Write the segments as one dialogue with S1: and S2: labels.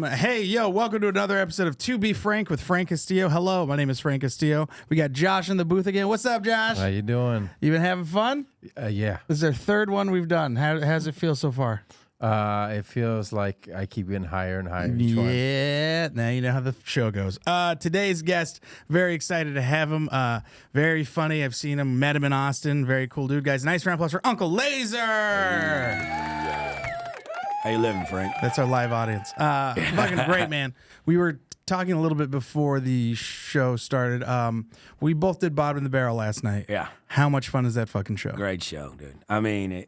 S1: Hey, yo, welcome to another episode of To Be Frank with Frank Castillo. Hello, my name is Frank Castillo. We got Josh in the booth again. What's up, Josh?
S2: How you doing?
S1: You been having fun?
S2: Yeah.
S1: This is our third one we've done. How's it feel so far?
S2: It feels like I keep getting higher and higher each one.
S1: Yeah, now you know how the show goes. Today's guest, very excited to have him. Very funny. I've seen him, met him in Austin. Very cool dude, guys. Nice round of applause for Uncle Lazer.
S3: How you living, Frank?
S1: That's our live audience. Fucking great, man. We were talking a little bit before the show started. We both did Bottom in the Barrel last night.
S3: Yeah.
S1: How much fun is that fucking show?
S3: Great show, dude. I mean,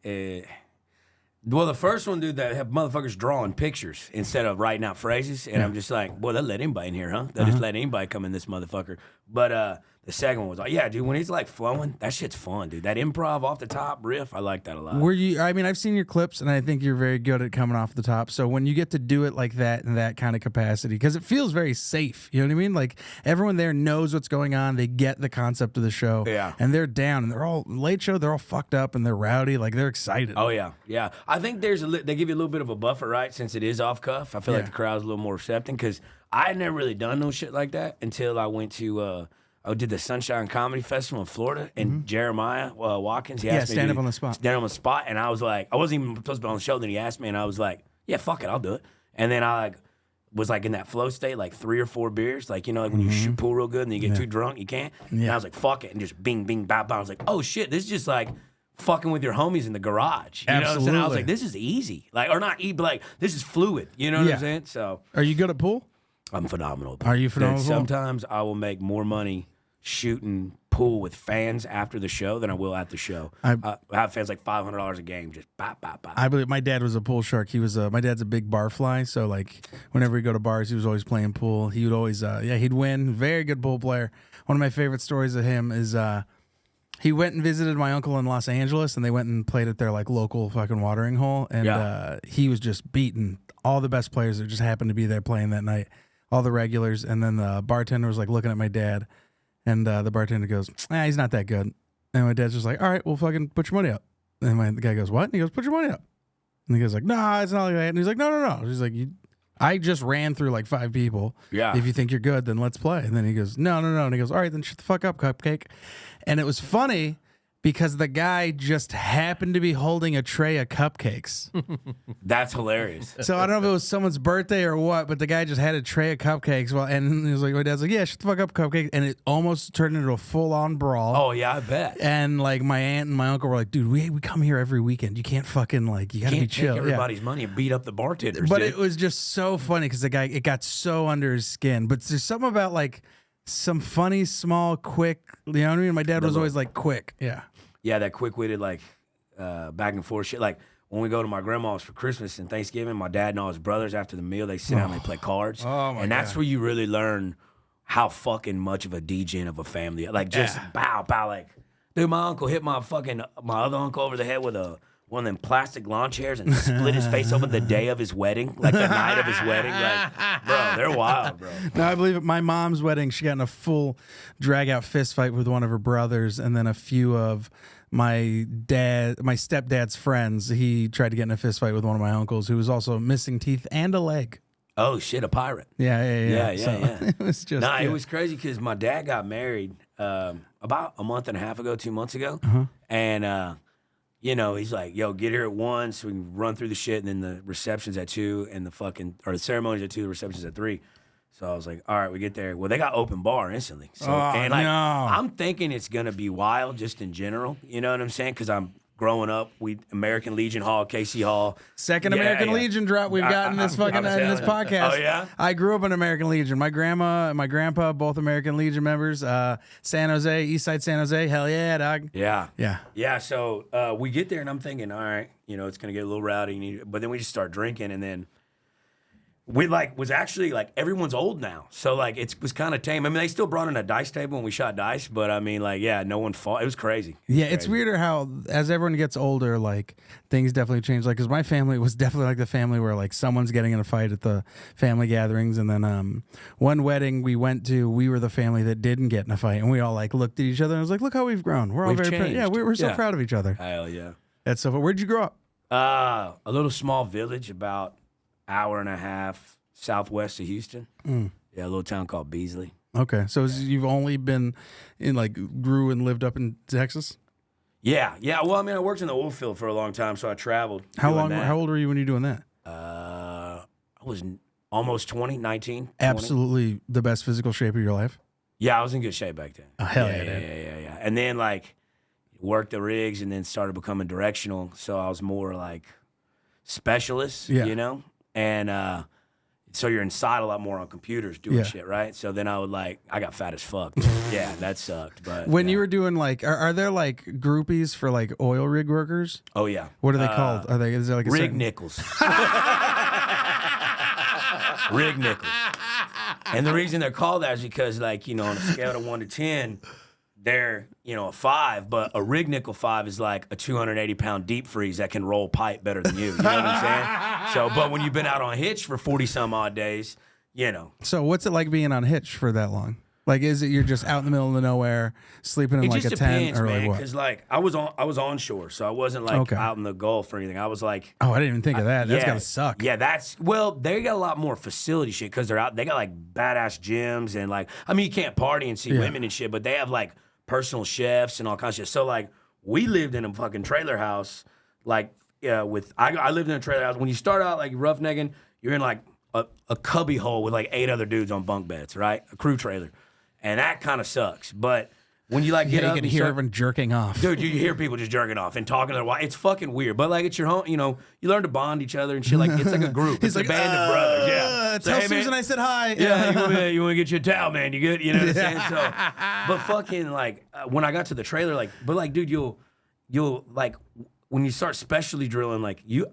S3: well, the first one, dude, that have motherfuckers drawing pictures instead of writing out phrases, and I'm just like, boy, they'll let anybody in here, huh? They'll just let anybody come in this motherfucker. But the second one was like, yeah, dude, when he's like flowing, that shit's fun, dude. That improv off the top riff, I like that a lot.
S1: Were you? I mean, I've seen your clips, and I think you're very good at coming off the top. So when you get to do it like that in that kind of capacity, because it feels very safe, you know what I mean? Like everyone there knows what's going on. They get the concept of the show,
S3: Yeah.
S1: and they're down, and they're all late show. They're all fucked up, and they're rowdy, like they're excited.
S3: Oh yeah, yeah. I think they give you a little bit of a buffer, right? Since it is off cuff, I feel like the crowd's a little more receptive because I had never really done no shit like that until I went to. I did the Sunshine Comedy Festival in Florida, and Jeremiah Watkins, he asked me
S1: stand
S3: to
S1: up on the spot.
S3: Stand up on the spot, and I was like, I wasn't even supposed to be on the show. Then he asked me, and I was like, yeah, fuck it, I'll do it. And then I was in that flow state, like 3 or 4 beers, like when you shoot pool real good and you get too drunk, you can't. And I was like, fuck it, and just bing, bing, bow, bow. I was like, oh shit, this is just like fucking with your homies in the garage. You know what I'm saying? I was like, this is easy, or not easy, but like this is fluid. You know what I'm saying? So,
S1: are you good at pool?
S3: I'm phenomenal.
S1: Are you phenomenal?
S3: Sometimes I will make more money shooting pool with fans after the show than I will at the show. I have fans like $500 a game, just bop, bop, bop.
S1: I believe my dad was a pool shark. He was my dad's a big bar fly, so like whenever we go to bars, he was always playing pool. He would always he'd win. Very good pool player. One of my favorite stories of him is he went and visited my uncle in Los Angeles, and they went and played at their like local fucking watering hole, and he was just beating all the best players that just happened to be there playing that night, all the regulars, and then the bartender was like looking at my dad. And the bartender goes, he's not that good. And my dad's just like, all right, well, fucking put your money up. And the guy goes, what? And he goes, put your money up. And he goes like, nah, it's not like that. And he's like, no. He's like, I just ran through like 5 people.
S3: Yeah.
S1: If you think you're good, then let's play. And then he goes, no. And he goes, all right, then shut the fuck up, cupcake. And it was funny because the guy just happened to be holding a tray of cupcakes.
S3: That's hilarious.
S1: So I don't know if it was someone's birthday or what, but the guy just had a tray of cupcakes. And he was like, my dad's like, yeah, shut the fuck up, cupcake. And it almost turned into a full-on brawl.
S3: Oh, yeah, I bet.
S1: And like my aunt and my uncle were like, dude, we come here every weekend. You can't fucking you gotta be chill.
S3: Take everybody's money and beat up the bartenders.
S1: But
S3: dude.
S1: it was just so funny because it got so under his skin. But there's something about like some funny, small, quick, you know what I mean? My dad was always like quick. Yeah.
S3: Yeah, that quick-witted, back and forth shit. Like, when we go to my grandma's for Christmas and Thanksgiving, my dad and all his brothers, after the meal, they sit down and they play cards.
S1: Oh, my
S3: and that's
S1: God.
S3: where you really learn how fucking much of a degen of a family. Like, just bow. Like, dude, my uncle hit my other uncle over the head with one of them plastic lawn chairs and split his face open the day of his wedding, like the night of his wedding. Like, bro, they're wild, bro.
S1: No, I believe at my mom's wedding, she got in a full drag-out fist fight with one of her brothers, and then a few of my stepdad's friends. He tried to get in a fist fight with one of my uncles, who was also missing teeth and a leg.
S3: Oh, shit, a pirate.
S1: Yeah. So it was just...
S3: It was crazy because my dad got married about a month and a half ago, 2 months ago, and... he's like, yo, get here at 1 so we can run through the shit, and then the reception's at 2, and the ceremony's at 2, the reception's at 3. So I was like, all right, we get there. Well, they got open bar instantly. So, I'm thinking it's going to be wild just in general. You know what I'm saying? Because I'm growing up, American Legion Hall, Casey Hall.
S1: Second American Legion drop we've got in this podcast.
S3: Oh, yeah?
S1: I grew up in American Legion. My grandma and my grandpa, both American Legion members. San Jose, East Side San Jose. Hell yeah, dog.
S3: Yeah, so we get there, and I'm thinking, all right, it's going to get a little rowdy. But then we just start drinking, and then we was actually everyone's old now, so it was kind of tame. I mean, they still brought in a dice table when we shot dice, but I mean, no one fought. It was crazy.
S1: It's weirder how as everyone gets older, things definitely change. Because my family was definitely the family where someone's getting in a fight at the family gatherings, and then one wedding we went to, we were the family that didn't get in a fight, and we all looked at each other and was like, look how we've grown. We're all very proud. We're so proud of each other.
S3: Hell yeah.
S1: That's so. Where'd you grow up?
S3: A little small village about hour and a half southwest of Houston. Yeah, a little town called Beasley.
S1: Okay, so you've only been in like grew and lived up in Texas.
S3: Yeah. Well, I mean, I worked in the oilfield for a long time, so I traveled.
S1: How
S3: doing
S1: long?
S3: that.
S1: How old were you when you were doing that?
S3: I was almost 20, 19. 20.
S1: Absolutely the best physical shape of your life.
S3: Yeah, I was in good shape back then.
S1: Oh, hell
S3: yeah,
S1: dude.
S3: yeah. And then like worked the rigs, and then started becoming directional. So I was more like specialist, you know, and so you're inside a lot more on computers doing shit, right? So then I got fat as fuck. Yeah, that sucked. But
S1: when you were doing like, are there like groupies for like oil rig workers?
S3: Oh yeah.
S1: What are they called? Is there like a
S3: Rig
S1: certain...
S3: nickels? Rig nickels. And the reason they're called that is because, like, you know, on a scale of 1 to 10, they're, you know, a 5, but a rig nickel 5 is like a 280-pound deep freeze that can roll pipe better than you. You know what I'm saying? So, but when you've been out on hitch for 40 some odd days, you know.
S1: So what's it like being on hitch for that long? Like, is it you're just out in the middle of nowhere, sleeping in like a tent, or like what?
S3: Because like I was onshore, so I wasn't like out in the Gulf or anything. I was like,
S1: oh, I didn't even think of that. That's gotta suck.
S3: Yeah, they got a lot more facility shit because they're out. They got like badass gyms and like, I mean, you can't party and see women and shit, but they have like personal chefs and all kinds of shit. So like, we lived in a fucking trailer house. Like, I lived in a trailer house. When you start out like roughnecking, you're in like a cubby hole with like 8 other dudes on bunk beds, right? A crew trailer. And that kind of sucks. But when you like get up,
S1: you can hear everyone jerking off.
S3: Dude, you hear people just jerking off and talking to their wife. It's fucking weird. But like, it's your home, you know, you learn to bond each other and shit. Like, it's like a group. It's like a band of brothers. Yeah.
S1: Tell Susan I said hi.
S3: Yeah, you want to get your towel, man. You good? You know what I'm saying? So, but fucking like, when I got to the trailer, like, but like, dude, you'll like, when you start specialty drilling, like dude,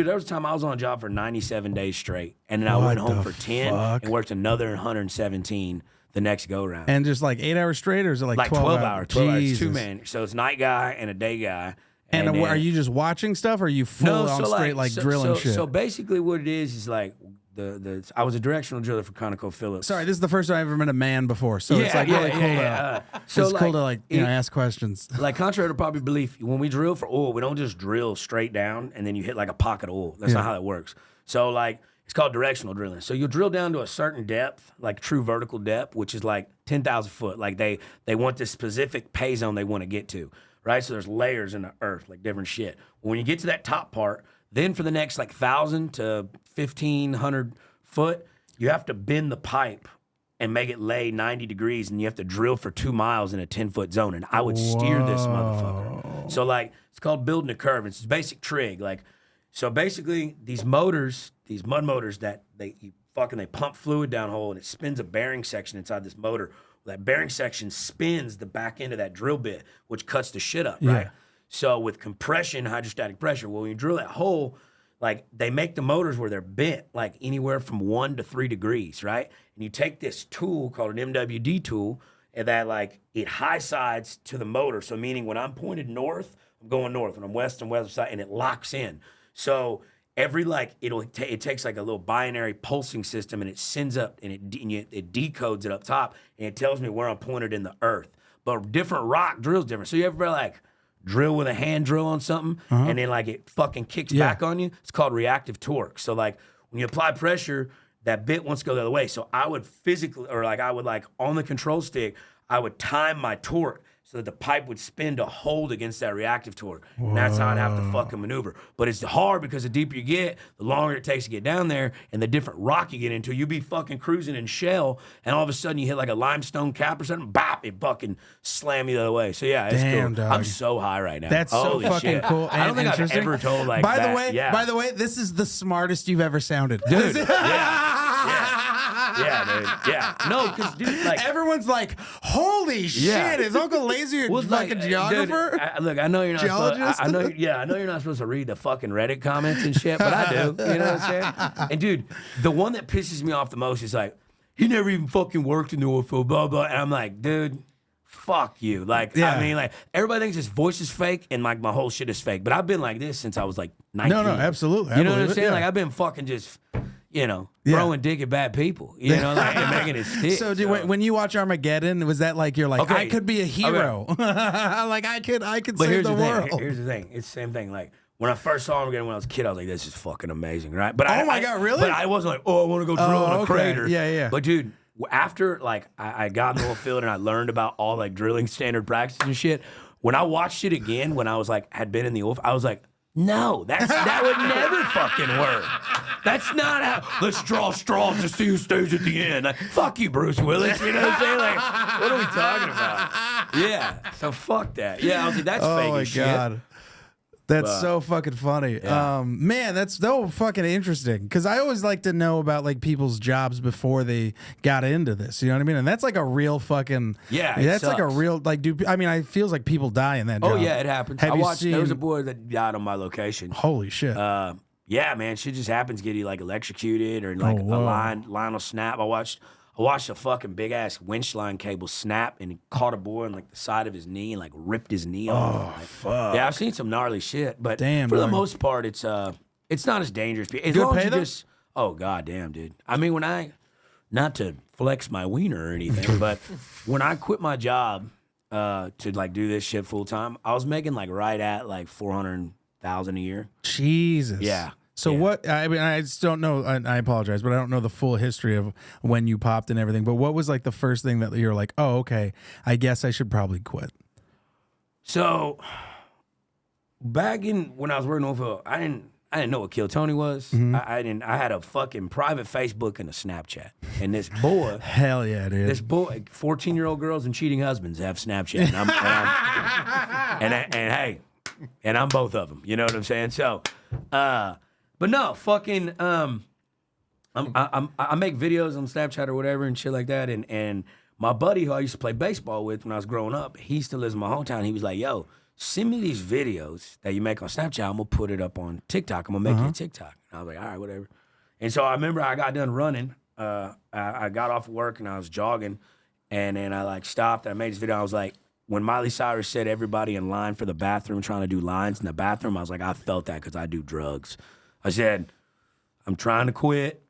S3: there was a time I was on a job for 97 days straight. And then I went home for 10 and worked another 117 the next go round.
S1: And just like 8 hours straight, or is it like 12
S3: hours? 12 hours, 2 man. So it's night guy and a day guy.
S1: And are you just watching stuff, or are you full on straight like drilling shit? So
S3: basically what it is like I was a directional driller for ConocoPhillips.
S1: Sorry, this is the first time I've ever met a man before, so it's like really cool to it's cool to like ask questions.
S3: Like, contrary to popular belief, when we drill for oil, we don't just drill straight down and then you hit like a pocket of oil. That's not how that works. So like, it's called directional drilling. So you'll drill down to a certain depth, like true vertical depth, which is like 10,000 foot. Like they want this specific pay zone they want to get to, right? So there's layers in the earth, like different shit. When you get to that top part, then for the next like 1,000 to 1,500 foot, you have to bend the pipe and make it lay 90 degrees, and you have to drill for 2 miles in a 10-foot zone. And I would steer this motherfucker. So like, it's called building a curve. It's a basic trig. Like, so basically, these motors, these mud motors that they pump fluid down hole, and it spins a bearing section inside this motor. That bearing section spins the back end of that drill bit, which cuts the shit up, right? So with compression, hydrostatic pressure, well, when you drill that hole, like they make the motors where they're bent like anywhere from 1 to 3 degrees, right? And you take this tool called an MWD tool, and that like it high sides to the motor. So meaning when I'm pointed north, I'm going north. When I'm west, I'm west side, and it locks in. So every like it takes like a little binary pulsing system, and it sends up and it decodes it up top, and it tells me where I'm pointed in the earth. But different rock drills different. So you ever like drill with a hand drill on something, and then like it fucking kicks back on you? It's called reactive torque. So like when you apply pressure, that bit wants to go the other way. So I would physically, or like I would like on the control stick, I would time my torque so that the pipe would spin to hold against that reactive torque. And that's how I'd have to fucking maneuver. But it's hard because the deeper you get, the longer it takes to get down there, and the different rock you get into. You be fucking cruising in shell, and all of a sudden you hit like a limestone cap or something, bop, it fucking slam you the other way. So yeah, it's cool.
S1: Dog.
S3: I'm so high right now.
S1: That's
S3: Holy
S1: so fucking
S3: shit.
S1: cool. And
S3: I don't think I've ever told like
S1: by
S3: that.
S1: By the way, this is the smartest you've ever sounded.
S3: Dude, yeah, dude. Yeah. No, because, dude, like,
S1: everyone's like, holy shit, is Uncle Lazer your fucking geographer?
S3: Dude, look, I know you're not
S1: geologist?
S3: I know you're not supposed to read the fucking Reddit comments and shit, but I do. You know what I'm saying? And dude, the one that pisses me off the most is like, he never even fucking worked in the oilfield, blah, blah. And I'm like, dude, fuck you. Like, I mean, like, everybody thinks his voice is fake and like my whole shit is fake. But I've been like this since I was like 19.
S1: No, absolutely.
S3: You know what I'm saying? Like, I've been fucking just, you know, throwing dick at bad people, you know, like, and making it stick.
S1: So, when you watch Armageddon, was that like, you're like, I could be a hero. Like, I could save the world.
S3: Here's the thing. It's the same thing. Like, When I first saw him again when I was a kid, I was like, this is fucking amazing, right? But
S1: my God, really?
S3: But I wasn't like, oh, I want to go drill in a crater.
S1: Yeah, yeah.
S3: But dude, after like I got in the oil field and I learned about all like drilling standard practices and shit, when I watched it again, when I was like, had been in the oil, I was like, no, that would never fucking work. That's not how. Let's draw straws to see who stays at the end. Like, fuck you, Bruce Willis. You know what I'm saying? Like, what are we talking about? Yeah. So fuck that. Yeah, I was like, that's fake as shit. Oh my God.
S1: That's so fucking funny.
S3: Yeah.
S1: Man, that's so fucking interesting. Because I always like to know about like people's jobs before they got into this. You know what I mean? And that's like a real fucking That's like a real like. I feels like people die in that job.
S3: Oh yeah, it happens. I watched. There was a boy that died on my location.
S1: Holy shit.
S3: Yeah, man, shit just happens. Get you like electrocuted or like a line will snap. I watched a fucking big ass winch line cable snap and it caught a boy on like the side of his knee and like ripped his knee off.
S1: Oh, fuck.
S3: Yeah, I've seen some gnarly shit, but
S1: damn,
S3: for the most part, it's not as dangerous. As
S1: Good
S3: long
S1: pay
S3: as you
S1: though?
S3: just, oh god damn, dude. I mean, not to flex my wiener or anything, but when I quit my job to like do this shit full time, I was making like right at like $400,000 a year.
S1: Jesus.
S3: Yeah.
S1: So
S3: Yeah.
S1: what? I mean, I just don't know. I apologize, but I don't know the full history of when you popped and everything. But what was like the first thing that you're like, oh, okay, I guess I should probably quit?
S3: So back in when I was working over, I didn't know what Kill Tony was. I had a fucking private Facebook and a Snapchat. And this boy,
S1: hell yeah, dude.
S3: This boy, 14-year-old girls and cheating husbands have Snapchat. And I'm both of them. You know what I'm saying? So, but no, fucking, I make videos on Snapchat or whatever and shit like that. And my buddy who I used to play baseball with when I was growing up, he still lives in my hometown. He was like, yo, send me these videos that you make on Snapchat. I'm going to put it up on TikTok. I'm going to make you a TikTok. And I was like, all right, whatever. And so I remember I got done running. I got off work and I was jogging. And then I like stopped and I made this video. I was like, when Miley Cyrus said everybody in line for the bathroom trying to do lines in the bathroom, I was like, I felt that because I do drugs. I said, I'm trying to quit,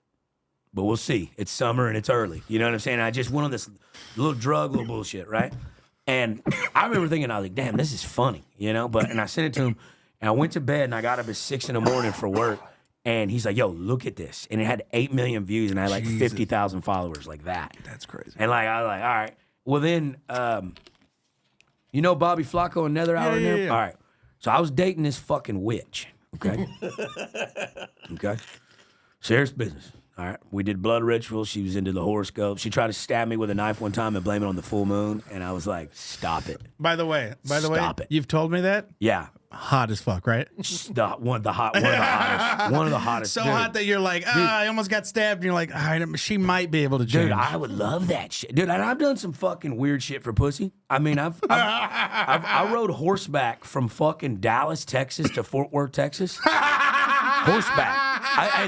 S3: but we'll see. It's summer and it's early. You know what I'm saying? I just went on this little little bullshit, right? And I remember thinking, I was like, damn, this is funny, you know? And I sent it to him, and I went to bed, and I got up at 6 in the morning for work, and he's like, yo, look at this. And it had 8 million views, and I had like 50,000 followers like that.
S1: That's crazy.
S3: And like I was like, all right. Well, then, you know Bobby Flacco and Nether out there?
S1: Yeah.
S3: All right. So I was dating this fucking witch, okay? Okay? Serious business. All right, we did blood rituals. She was into the horoscope. She tried to stab me with a knife one time and blame it on the full moon, and I was like, "Stop it!"
S1: By the way,
S3: Stop it.
S1: You've told me that.
S3: Yeah,
S1: Hot as fuck, right?
S3: one of the hottest.
S1: So
S3: dude.
S1: hot that you're like, I almost got stabbed, and you're like, all right, she might be able to change.
S3: Dude, I would love that shit, dude. And I've done some fucking weird shit for pussy. I mean, I rode horseback from fucking Dallas, Texas, to Fort Worth, Texas. Horseback.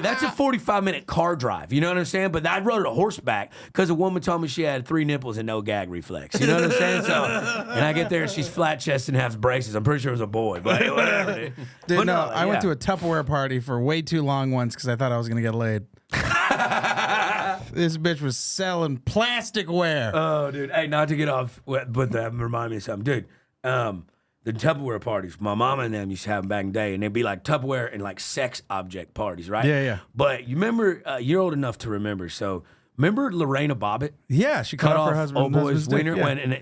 S3: That's a 45-minute car drive. You know what I'm saying? But I rode a horseback because a woman told me she had 3 nipples and no gag reflex. You know what I'm saying? So, and I get there and she's flat chested and has braces. I'm pretty sure it was a boy, but whatever. Dude.
S1: Dude, no, I went to a Tupperware party for way too long once because I thought I was gonna get laid. This bitch was selling plasticware.
S3: Oh, dude. Hey, not to get off, but that reminded me of something, dude. The Tupperware parties, my mama and them used to have them back in the day, and they'd be like Tupperware and like sex object parties, right?
S1: Yeah, yeah.
S3: But you remember, you're old enough to remember, so remember Lorena Bobbitt?
S1: Yeah, she
S3: cut
S1: off
S3: off
S1: her husband.
S3: old boy's wiener,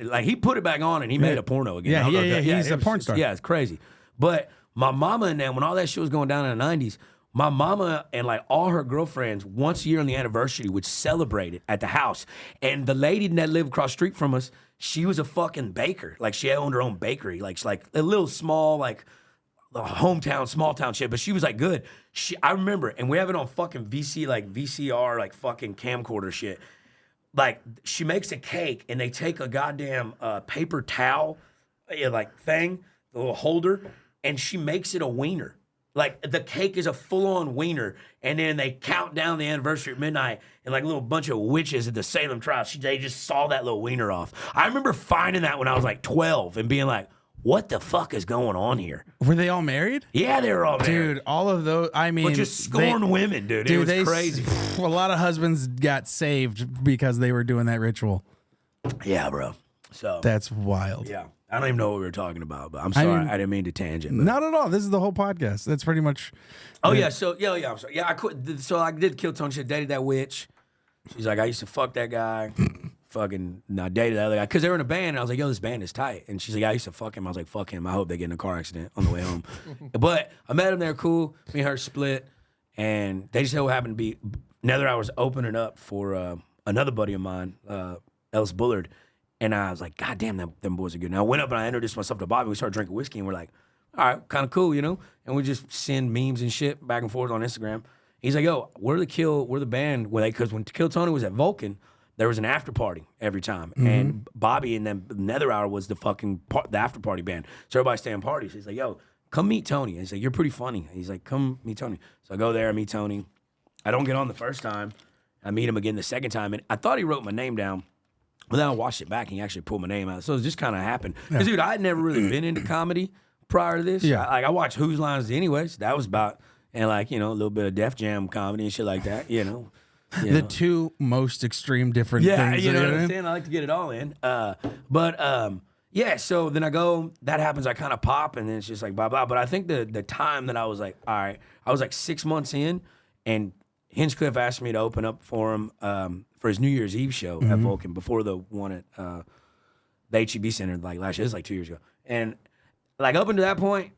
S3: like he put it back on and he made a porno again.
S1: Yeah, he's a porn star.
S3: Yeah, it's crazy. But my mama and them, when all that shit was going down in the 90s, my mama and like all her girlfriends once a year on the anniversary would celebrate it at the house. And the lady that lived across the street from us, she was a fucking baker. Like she owned her own bakery. Like a little small, like hometown, small town shit. But she was like good. I remember, and we have it on fucking VCR, like fucking camcorder shit. Like she makes a cake and they take a goddamn paper towel, like thing, the little holder, and she makes it a wiener. Like, the cake is a full-on wiener, and then they count down the anniversary at midnight, and like a little bunch of witches at the Salem trial, they just saw that little wiener off. I remember finding that when I was like 12 and being like, what the fuck is going on here?
S1: Were they all married?
S3: Yeah, they were all married.
S1: Dude, all of those, I mean...
S3: But just scorn women, dude. It was crazy.
S1: A lot of husbands got saved because they were doing that ritual.
S3: Yeah, bro. So
S1: that's wild.
S3: Yeah. I don't even know what we were talking about, but I'm sorry. I didn't mean to tangent. But.
S1: Not at all. This is the whole podcast. That's pretty much.
S3: Oh, yeah. So, yeah, I'm sorry. Yeah, I quit. So I did kill Tony. She dated that witch. She's like, I used to fuck that guy. Fucking, I dated that other guy. Because they were in a band, and I was like, yo, this band is tight. And she's like, I used to fuck him. I was like, fuck him. I hope they get in a car accident on the way home. But I met him there, cool. Me and her split. And they just so happened to be, Nether I was opening up for another buddy of mine, Ellis Bullard. And I was like, God damn, them boys are good. And I went up and I introduced myself to Bobby. We started drinking whiskey, and we're like, all right, kind of cool, you know? And we just send memes and shit back and forth on Instagram. He's like, yo, we're the band. Because when Kill Tony was at Vulcan, there was an after party every time. Mm-hmm. And Bobby and then Nether Hour was the fucking the after party band. So everybody staying parties. He's like, yo, come meet Tony. And he's like, you're pretty funny. And he's like, come meet Tony. So I go there, I meet Tony. I don't get on the first time. I meet him again the second time. And I thought he wrote my name down. But then I watched it back and he actually pulled my name out. So it just kind of happened. Because, dude, I had never really been into comedy prior to this.
S1: Yeah.
S3: I watched Whose Lines anyways. That was about, and like, you know, a little bit of Def Jam comedy and shit like that, you know.
S1: The two most extreme different things.
S3: Yeah, you know what I'm saying? I like to get it all in. Yeah, so then I go, that happens, I kind of pop, and then it's just like blah, blah. But I think the time that I was like, all right, I was like 6 months in, and Hinchcliffe asked me to open up for him for his New Year's Eve show at Vulcan before the one at the HEB Center like last year. It was like 2 years ago. And like up until that point,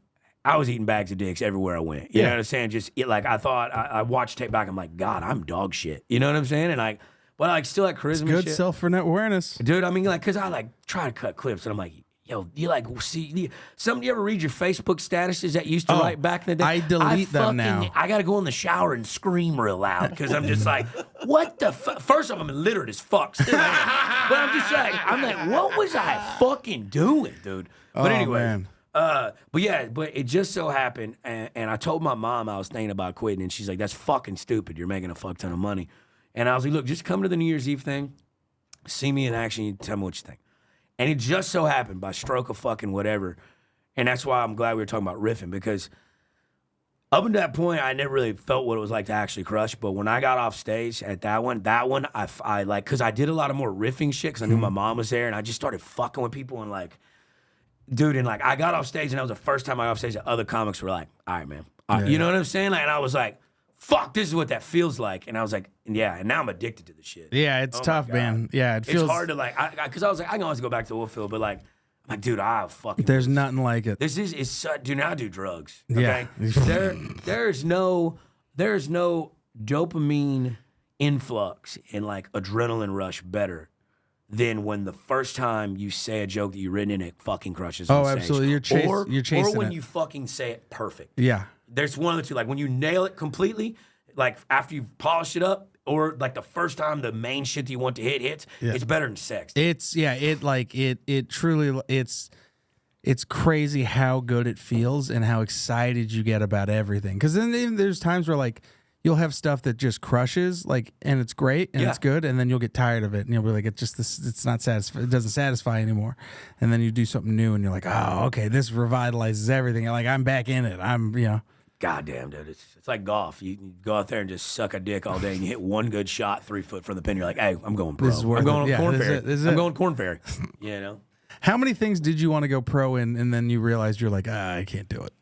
S3: I was eating bags of dicks everywhere I went. You know what I'm saying? Just like I thought, I watched tape back. I'm like, God, I'm dog shit. You know what I'm saying? And like, but I like still had charisma.
S1: Good
S3: shit.
S1: self-awareness,
S3: dude. I mean, like, cause I like try to cut clips, and I'm like, yo, you like see you ever read your Facebook statuses that you used to write back in the day?
S1: I delete them now.
S3: I gotta go in the shower and scream real loud because I'm just like, what the fuck? First off, I'm illiterate as fuck. Still am. But I'm like, what was I fucking doing, dude? But anyway.
S1: Man.
S3: But it just so happened, and I told my mom I was thinking about quitting, and she's like, that's fucking stupid. You're making a fuck ton of money. And I was like, look, just come to the New Year's Eve thing, see me in action, you tell me what you think. And it just so happened by stroke of fucking whatever. And that's why I'm glad we were talking about riffing, because up until that point, I never really felt what it was like to actually crush. But when I got off stage at that one, I like, because I did a lot of more riffing shit because I knew my mom was there, and I just started fucking with people and like, dude, and like I got off stage, and that was the first time I got off stage that other comics were like, all right, man. You know what I'm saying? Like, and I was like, fuck, this is what that feels like. And I was like, yeah, and now I'm addicted to the shit.
S1: Yeah, it's tough, man. Yeah,
S3: it's hard to like, because I was like, I can always go back to oilfield, but like, I'm like, dude, I fucking.
S1: There's nothing like it.
S3: This is such, dude, now I do drugs. Okay? Yeah. there's no dopamine influx and like adrenaline rush better than when the first time you say a joke that you've written in it fucking crushes on stage.
S1: Absolutely. You're chasing
S3: or when
S1: it.
S3: you fucking say it perfect.
S1: Yeah.
S3: There's one of the two. Like when you nail it completely, like after you've polished it up, or like the first time the main shit that you want to hit hits, it's better than sex.
S1: It truly, it's crazy how good it feels and how excited you get about everything. Because then there's times where like you'll have stuff that just crushes, like, and it's great and it's good, and then you'll get tired of it and you'll be like, it's not satisfying. It doesn't satisfy anymore. And then you do something new and you're like, oh, okay, this revitalizes everything. Like I'm back in it.
S3: Goddamn, dude. It's like golf. You go out there and just suck a dick all day and you hit one good shot 3 foot from the pin. You're like, hey, I'm going pro. I'm going Corn Ferry. I'm going Corn Ferry. You know?
S1: How many things did you want to go pro in, and then you realized you're like, I can't do it?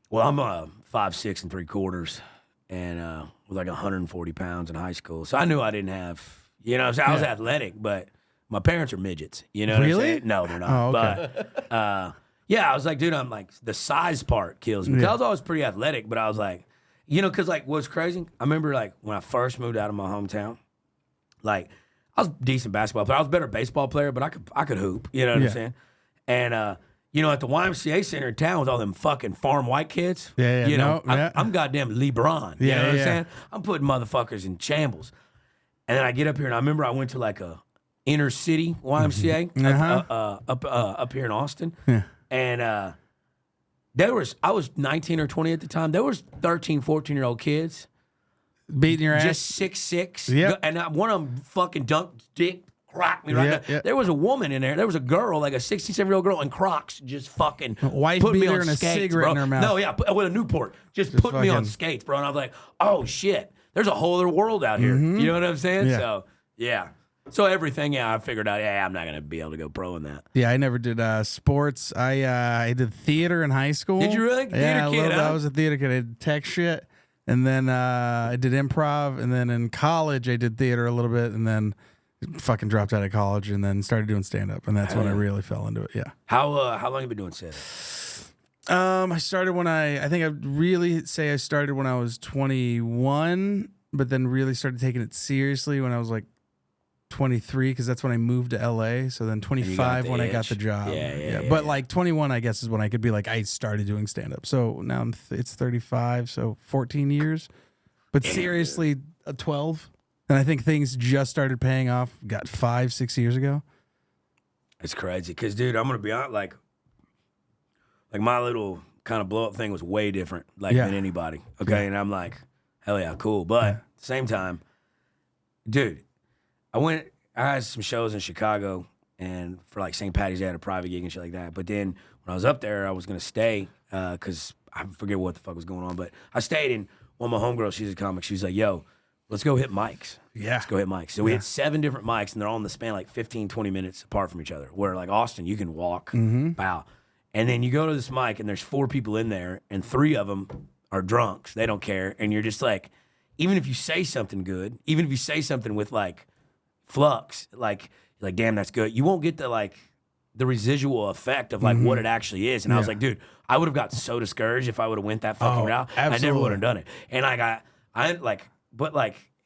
S3: Well, I'm 5'6" 3/4 and was like 140 pounds in high school. So I knew I didn't have, you know, so I was athletic, but my parents are midgets. You know what I'm saying? No, they're not.
S1: Oh, okay.
S3: But yeah, I was like, dude, I'm like, the size part kills me. Because I was always pretty athletic, but I was like, you know, because like what's crazy? I remember like when I first moved out of my hometown, like I was a decent basketball player. I was a better baseball player, but I could hoop. You know what I'm saying? And you know, at the YMCA center in town with all them fucking farm white kids.
S1: Yeah,
S3: you know, I'm goddamn LeBron. You know what I'm saying? I'm putting motherfuckers in shambles. And then I get up here, and I remember I went to like a inner city YMCA up here in Austin.
S1: Yeah.
S3: And I was 19 or 20 at the time. There was 13, 14-year-old kids.
S1: Beating your ass?
S3: Just 6'6".
S1: Yeah.
S3: And one of them fucking dunked dick, cracked me right now. Yeah. There was a woman in there. There was a girl, like a 67-year-old girl in Crocs, just fucking put me on
S1: and
S3: skates,
S1: a cigarette
S3: bro.
S1: in her mouth.
S3: No, yeah, with a Newport. Just put me on skates, bro. And I was like, oh, shit. There's a whole other world out here. You know what I'm saying?
S1: Yeah.
S3: So, yeah. So everything, I figured out, I'm not going to be able to go pro in that.
S1: Yeah, I never did sports. I did theater in high school.
S3: Did you really?
S1: Yeah,
S3: Theater kid, huh?
S1: I was a theater kid. I did tech shit, and then I did improv, and then in college I did theater a little bit, and then fucking dropped out of college, and then started doing stand up, and that's when I really fell into it. Yeah.
S3: How long have you been doing stand up?
S1: I started when I think I'd really say I started when I was 21, but then really started taking it seriously when I was like 23, because that's when I moved to LA. So then 25 when I got the job. But like 21, I guess, is when I could be like, I started doing stand up. So now it's 35, so 14 years. But seriously, 12. And I think things just started paying off, got 5-6 years ago.
S3: It's crazy. Because, dude, I'm going to be honest, like my little kind of blow up thing was way different than anybody. Okay. Yeah. And I'm like, hell yeah, cool. But at the same time, dude, I had some shows in Chicago, and for like St. Patty's Day, I had a private gig and shit like that. But then when I was up there, I was going to stay because I forget what the fuck was going on. But I stayed, and one of my homegirls, she's a comic, she was like, yo, let's go hit mics.
S1: Yeah.
S3: Let's go hit mics. So we had 7 different mics, and they're all in the span like 15, 20 minutes apart from each other. Where like Austin, you can walk, bow. And then you go to this mic, and there's 4 people in there, and 3 of them are drunks. They don't care. And you're just like, even if you say something good, even if you say something with like flux, like damn, that's good, you won't get the residual effect of like what it actually is. And I was like, dude, I would have got so discouraged if I would have went that fucking route.
S1: Absolutely.
S3: I never would have done it. And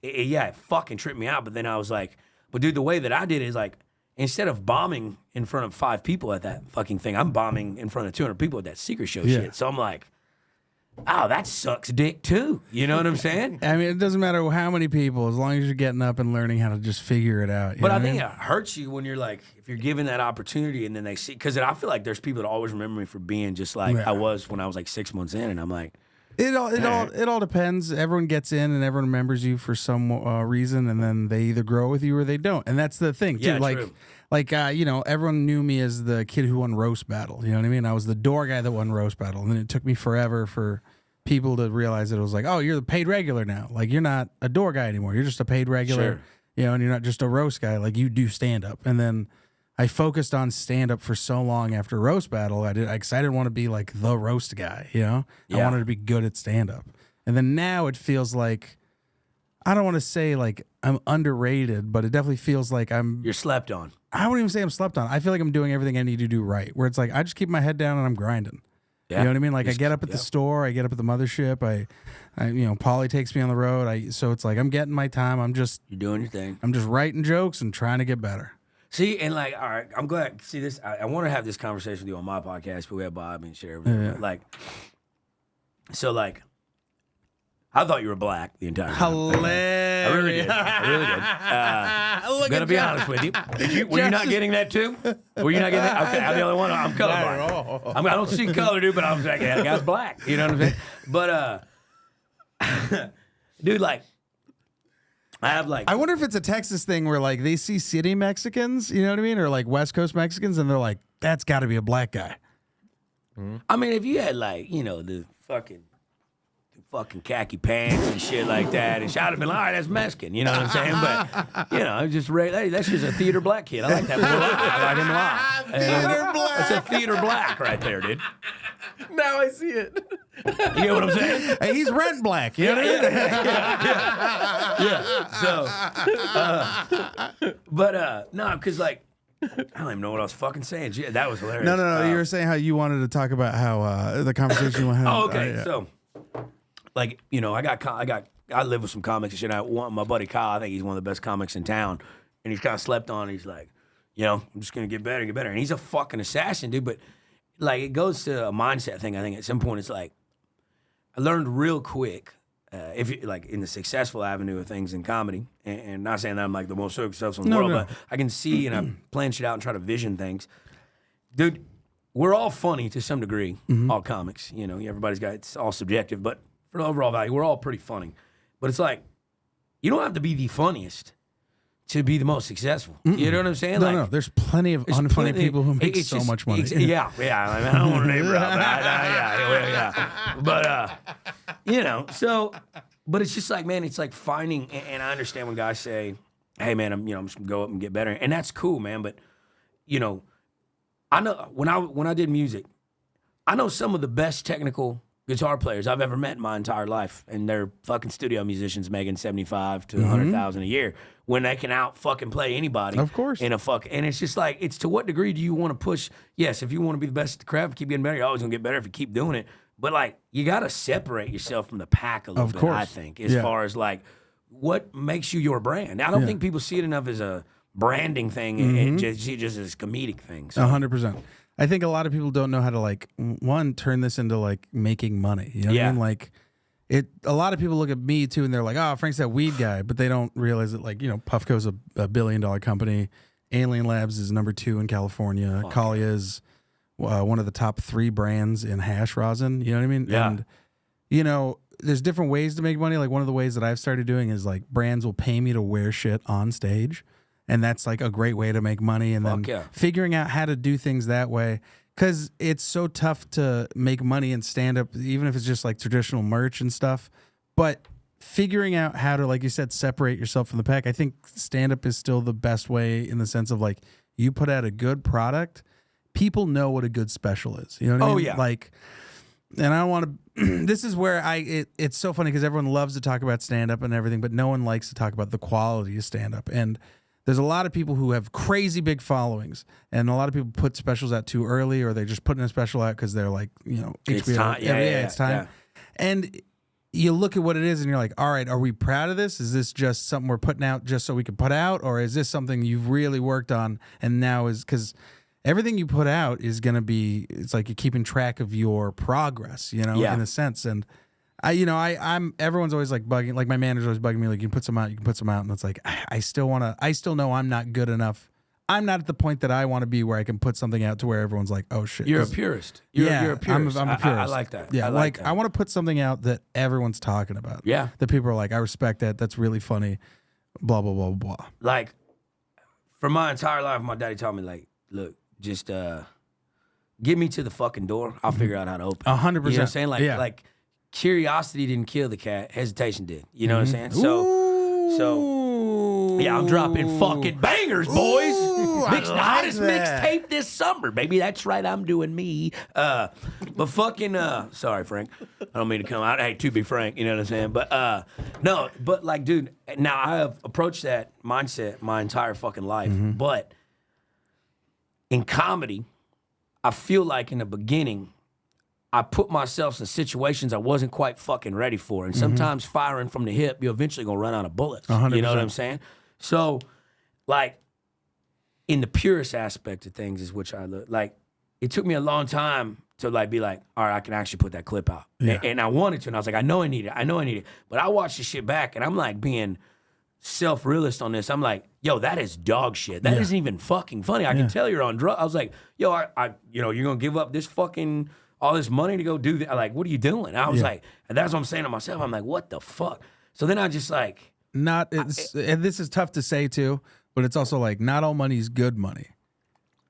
S3: it fucking tripped me out. But then I was like, but dude, the way that I did it is like, instead of bombing in front of 5 people at that fucking thing, I'm bombing in front of 200 people at that secret show shit. So I'm like, oh, that sucks dick too. You know what I'm saying?
S1: I mean, it doesn't matter how many people, as long as you're getting up and learning how to just figure it out.
S3: But I think it hurts you when you're like, if you're given that opportunity and then they see, because I feel like there's people that always remember me for being just like I was when I was like 6 months in, and I'm like,
S1: it all depends. Everyone gets in and everyone remembers you for some reason, and then they either grow with you or they don't. And that's the thing too.
S3: True.
S1: Everyone knew me as the kid who won roast battle. You know what I mean? I was the door guy that won roast battle, and then it took me forever for people to realize that it was like, oh, you're the paid regular now. Like, you're not a door guy anymore. You're just a paid regular. Sure. And you're not just a roast guy. Like, you do stand up. And then I focused on stand up for so long after roast battle. I didn't want to be like the roast guy. I wanted to be good at stand up. And then now it feels like, I don't want to say like I'm underrated, but it definitely feels like
S3: you're slept on.
S1: I wouldn't even say I'm slept on. I feel like I'm doing everything I need to do right. Where it's like, I just keep my head down and I'm grinding. Yeah. You know what I mean? Like, I get up at the store, I get up at the mothership, I Polly takes me on the road. So it's like, I'm getting my time.
S3: You're doing your thing.
S1: I'm just writing jokes and trying to get better.
S3: See, and like, all right, I'm glad. See this. I want to have this conversation with you on my podcast, but we have Bob and share everything. Yeah. I thought you were black the entire time.
S1: Hilarious.
S3: I really did. I'm gonna be honest with you. Were you not getting that too? Were you not getting that? Okay, I'm the only one. I'm colorblind. I don't see color, dude, but I was like, yeah, that guy's black. You know what I'm saying? But dude, like, I wonder
S1: if it's a Texas thing where like they see city Mexicans, you know what I mean, or like West Coast Mexicans, and they're like, that's got to be a black guy.
S3: I mean, if you had like, the fucking khaki pants and shit like that, and I'd have been like, all right, that's Mexican, you know what I'm saying? But just hey, that's just a theater black kid. I like that boy. I like him a lot.
S1: Theater black.
S3: That's a theater black right there, dude.
S2: Now I see it.
S3: You get what I'm saying?
S1: Hey, he's rent black. You know what
S3: I mean? Yeah. No, because like, I don't even know what I was fucking saying. Gee, that was hilarious.
S1: No. You were saying how you wanted to talk about how the conversation you want to have.
S3: Oh, okay. So, like, I live with some comics and shit. I want my buddy Kyle. I think he's one of the best comics in town, and he's kind of slept on. He's like, I'm just gonna get better, and he's a fucking assassin, dude. But like, it goes to a mindset thing. I think at some point it's like, I learned real quick, if you like in the successful avenue of things in comedy, and not saying that I'm like the most successful in the world, but I can see and I plan shit out and try to vision things, dude. We're all funny to some degree, all comics. Everybody's got, it's all subjective, but for the overall value, we're all pretty funny. But it's like, you don't have to be the funniest to be the most successful. You know what I'm saying?
S1: No. There's plenty of unfunny people who make so much money.
S3: Yeah. I mean, I don't want to name drop. But, so, but it's just like, man, it's like finding, and I understand when guys say, hey man, I'm just gonna go up and get better, and that's cool, man. But you know, I know when I did music, I know some of the best technical guitar players I've ever met in my entire life, and they're fucking studio musicians making 75 to 100,000 a year when they can out fucking play anybody.
S1: Of course.
S3: And it's just like, it's to what degree do you want to push? Yes, if you want to be the best at the craft, keep getting better. You're always gonna get better if you keep doing it. But like, you gotta separate yourself from the pack a little bit. I think, as far as like, what makes you your brand. I don't think people see it enough as a branding thing, and just as a comedic thing. So.
S1: 100%. I think a lot of people don't know how to like turn this into like making money. You know what I mean? Like a lot of people look at me too and they're like, oh, Frank's that weed guy, but they don't realize that like, Puffco's a $1 billion company. Alien Labs is #2 in California. Kalia is one of the top 3 brands in hash rosin. You know what I mean?
S3: Yeah.
S1: And there's different ways to make money. Like one of the ways that I've started doing is like brands will pay me to wear shit on stage. And that's like a great way to make money. And then figuring out how to do things that way. Because it's so tough to make money in stand-up, even if it's just like traditional merch and stuff. But figuring out how to, like you said, separate yourself from the pack. I think stand-up is still the best way in the sense of like, you put out a good product, people know what a good special is. You know what I mean?
S3: Yeah.
S1: Like, and I don't want to, this is where it's so funny because everyone loves to talk about stand-up and everything, but no one likes to talk about the quality of stand-up. And there's a lot of people who have crazy big followings, and a lot of people put specials out too early, or they're just putting a special out because they're like,
S3: it's
S1: HBO,
S3: time.
S1: it's time. Yeah. And you look at what it is, and you're like, all right, are we proud of this? Is this just something we're putting out just so we can put out, or is this something you've really worked on and now is because everything you put out is going to be, it's like you're keeping track of your progress, in a sense. And I'm everyone's always like bugging, like my manager's always bugging me, like you can put some out, and it's like I still know I'm not good enough. I'm not at the point that I want to be where I can put something out to where everyone's like, oh shit.
S3: You're a purist. You're a purist.
S1: I'm a purist.
S3: I like that.
S1: Yeah,
S3: I
S1: want to put something out that everyone's talking about.
S3: Yeah.
S1: That people are like, I respect that. That's really funny. Blah blah blah blah.
S3: Like, for my entire life, my daddy taught me like, look, just get me to the fucking door. I'll figure out how to open.
S1: 100%.
S3: You know what I'm saying? Like curiosity didn't kill the cat. Hesitation did. You know what I'm saying? So yeah, I'm dropping fucking bangers, boys. The hottest mixtape this summer, baby. That's right. I'm doing me. But fucking sorry, Frank. I don't mean to come out. Hey, to be frank, you know what I'm saying? But no, but like, dude, now I have approached that mindset my entire fucking life. But in comedy, I feel like in the beginning, I put myself in situations I wasn't quite fucking ready for. And sometimes firing from the hip, you're eventually going to run out of bullets.
S1: 100%.
S3: You know what I'm saying? So, like, in the purest aspect of things is which I look, like, it took me a long time to, like, be like, all right, I can actually put that clip out.
S1: Yeah.
S3: And I wanted to. And I was like, I know I need it. But I watched the shit back, and I'm, like, being self-realist on this. I'm like, yo, that is dog shit. That isn't even fucking funny. I can tell you're on drugs. I was like, yo, you're going to give up this fucking... all this money to go do that. Like, what are you doing? I was like, and that's what I'm saying to myself. I'm like, what the fuck? So then I just like,
S1: and this is tough to say too, but it's also like, not all money's good money,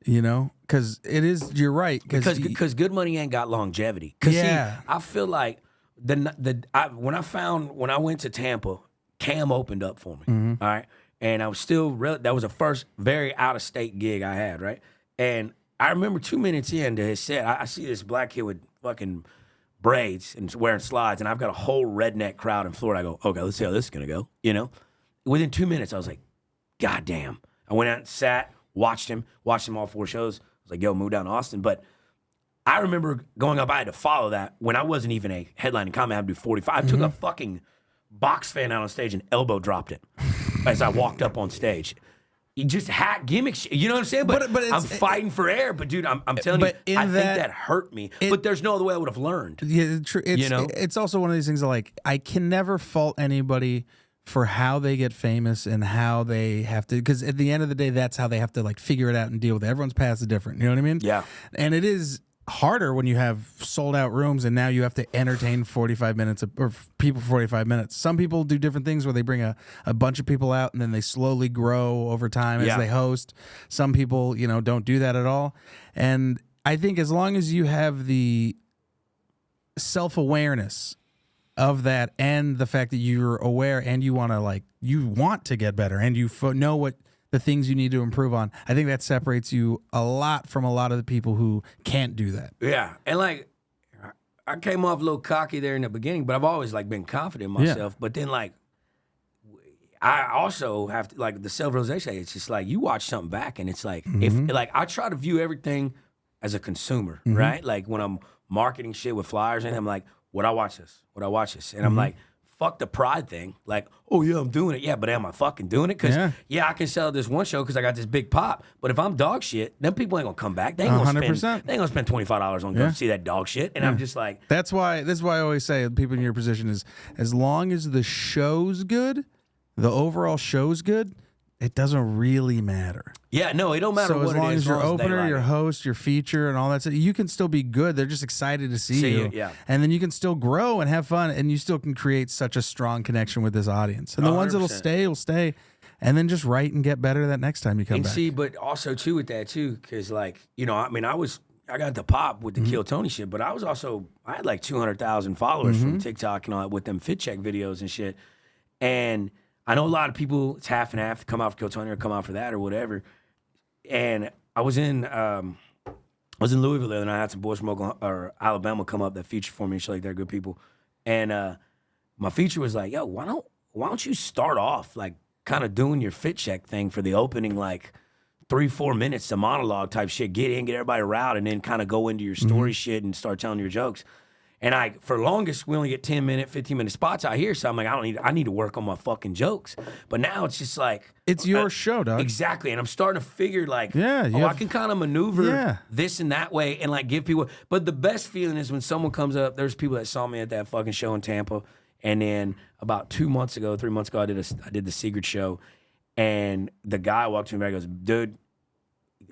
S1: because it is. You're right,
S3: because good money ain't got longevity. See, I feel like when I went to Tampa, Cam opened up for me. All right, and I was still that was the first very out of state gig I had. Right, and I remember 2 minutes into his set, I see this black kid with fucking braids and wearing slides, and I've got a whole redneck crowd in Florida. I go, okay, let's see how this is gonna go. Within 2 minutes, I was like, God damn. I went out and sat, watched him all 4 shows. I was like, yo, move down to Austin. But I remember going up, I had to follow that when I wasn't even a headlining comic. I had to do 45. I took a fucking box fan out on stage and elbow dropped it as I walked up on stage. You just hack gimmick shit. You know what I'm saying? But I'm fighting for air. But dude, I'm telling you, I think that hurt me. But there's no other way I would have learned.
S1: Yeah, true. It's also one of these things that, like, I can never fault anybody for how they get famous and how they have to, because at the end of the day, that's how they have to like figure it out and deal with it. Everyone's path is different. You know what I mean?
S3: Yeah.
S1: And it is harder when you have sold out rooms and now you have to entertain 45 minutes or people for 45 minutes. Some people do different things where they bring a bunch of people out and then they slowly grow over time as they host. Some people, don't do that at all. And I think as long as you have the self-awareness of that, and the fact that you're aware and you want to get better, and you know what the things you need to improve on. I think that separates you a lot from a lot of the people who can't do that.
S3: Yeah, and like I came off a little cocky there in the beginning, but I've always like been confident in myself. But then like I also have to, like, the self-realization. It's just like you watch something back, and it's like if like I try to view everything as a consumer, right? Like when I'm marketing shit with flyers, and I'm like, would I watch this? Would I watch this? And I'm like, fuck the pride thing. Like, oh yeah, I'm doing it. Yeah, but am I fucking doing it? Because I can sell this one show because I got this big pop. But if I'm dog shit, then people ain't gonna come back. They ain't gonna
S1: 100%.
S3: spend. They ain't gonna spend $25 on going to see that dog shit. And I'm just like,
S1: This is why I always say people in your position is, as long as the show's good, the overall show's good, it doesn't really matter.
S3: yeah, no, it don't matter
S1: So
S3: what
S1: as long
S3: it is.
S1: as your
S3: they
S1: opener,
S3: like
S1: your
S3: it.
S1: host, your feature, and all that stuff, you can still be good. They're just excited to see
S3: See
S1: you.
S3: it, yeah.
S1: And then you can still grow and have fun, and you still can create such a strong connection with this audience. And the ones that'll
S3: 100%.
S1: stay will stay. And then just write and get better that next time you come
S3: And
S1: back.
S3: see, but also too with that too, because like, you know, I mean, I got the pop with the Kill Tony shit, but I had like 200,000 followers from TikTok and all that with them fit check videos and shit. And I know a lot of people, it's half and half, come out for Kill Tony or come out for that or whatever. And I was in Louisville the other night. I had some boys from Oklahoma, or Alabama come up that feature for me and shit like they're good people. And my feature was like, yo, why don't you start off like kind of doing your fit check thing for the opening, like 3-4 minutes, the monologue type shit, get in, get everybody riled, and then kind of go into your story shit and start telling your jokes. And for longest, we only get 10-minute, 15-minute spots out here. So I'm like, I need to work on my fucking jokes. But now it's just like,
S1: it's your show, dog.
S3: exactly. And I'm starting to figure like,
S1: I
S3: can kind of maneuver this and that way and like give people. But the best feeling is when someone comes up, there's people that saw me at that fucking show in Tampa. And then about 3 months ago, I did the Secret show. And the guy walked to me and goes, dude,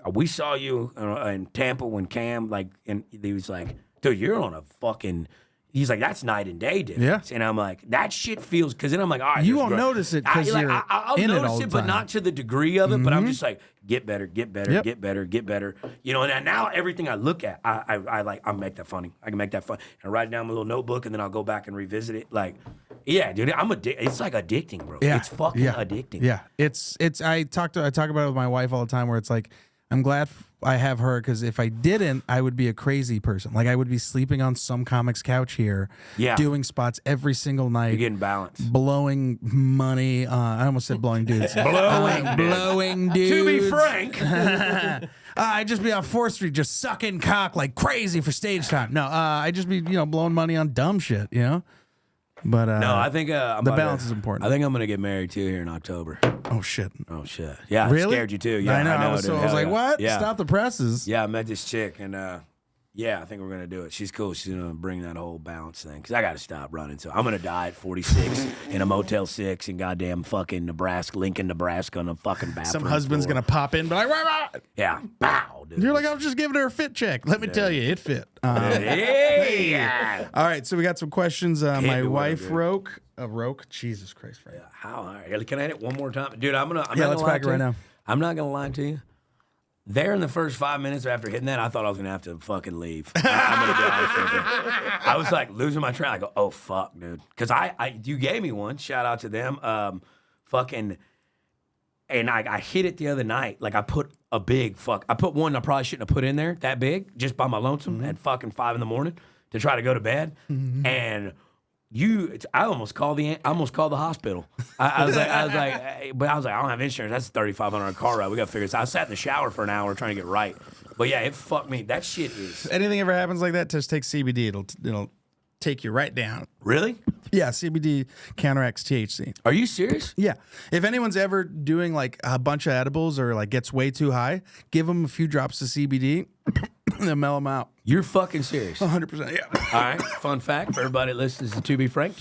S3: we saw you in Tampa when Cam, like, and he was like, dude, you're on a fucking, he's like, that's night and day difference. And I'm like, that shit feels, because then I'm like, all right.
S1: You won't notice it because you're
S3: I'll
S1: in it
S3: notice
S1: all the
S3: it, but
S1: time.
S3: not to the degree of it. But I'm just like, get better, get better, get better, get better. You know, and now everything I look at, I make that funny. I can make that fun. And I write it down in my little notebook, and then I'll go back and revisit it. Like, yeah, dude, it's like addicting, bro.
S1: Yeah.
S3: It's fucking addicting.
S1: Yeah, it's. I talk about it with my wife all the time, where it's like, I'm glad I have her, because if I didn't, I would be a crazy person. Like, I would be sleeping on some comic's couch here, doing spots every single night.
S3: You're getting balanced.
S1: Blowing money. I almost said blowing dudes. blowing dudes.
S3: To be frank.
S1: I'd just be on 4th Street just sucking cock like crazy for stage time. No, I'd just be, blowing money on dumb shit, But
S3: no, I think
S1: the balance is important.
S3: I think I'm gonna get married too here in October.
S1: Oh shit!
S3: Oh shit! Yeah,
S1: Really?
S3: I scared you too. Yeah,
S1: I know. I was
S3: dude.
S1: like, what?
S3: Yeah.
S1: Stop the presses.
S3: Yeah, I met this chick, and yeah, I think we're gonna do it. She's cool. She's gonna bring that whole balance thing, because I gotta stop running. So I'm gonna die at 46 in a Motel 6 in goddamn fucking Lincoln, Nebraska, on a fucking bathroom.
S1: Some husband's
S3: floor.
S1: gonna pop in, be like, rah.
S3: Yeah, bow, dude.
S1: You're like, I was just giving her a fit check. Let me tell you, it fit.
S3: Hey.
S1: All right, so we got some questions. My
S3: do it,
S1: wife
S3: dude.
S1: Roke. Jesus Christ, Frank.
S3: How? All right. Can I hit it one more time, dude? I'm not
S1: let's
S3: gonna lie
S1: back it
S3: to
S1: right
S3: you.
S1: now.
S3: I'm not gonna lie to you. There in the first 5 minutes after hitting that, I thought I was gonna have to fucking leave. I'm gonna be honest with you. I was like losing my train. I go, oh fuck, dude, because you gave me one. Shout out to them. And I hit it the other night. Like I put one I probably shouldn't have put in there that big, just by my lonesome at fucking 5 a.m. to try to go to bed, and. I almost called the hospital. I was like, I don't have insurance. That's $3,500 car ride. We got to figure this out. I sat in the shower for an hour trying to get right. But yeah, it fucked me. That shit is.
S1: Anything ever happens like that, just take CBD. It'll take you right down.
S3: Really?
S1: Yeah, CBD counteracts THC.
S3: Are you serious?
S1: Yeah. If anyone's ever doing like a bunch of edibles or like gets way too high, give them a few drops of CBD and then mellow them out.
S3: You're fucking serious.
S1: 100%. Yeah.
S3: All right. Fun fact for everybody that listens to Be Frank.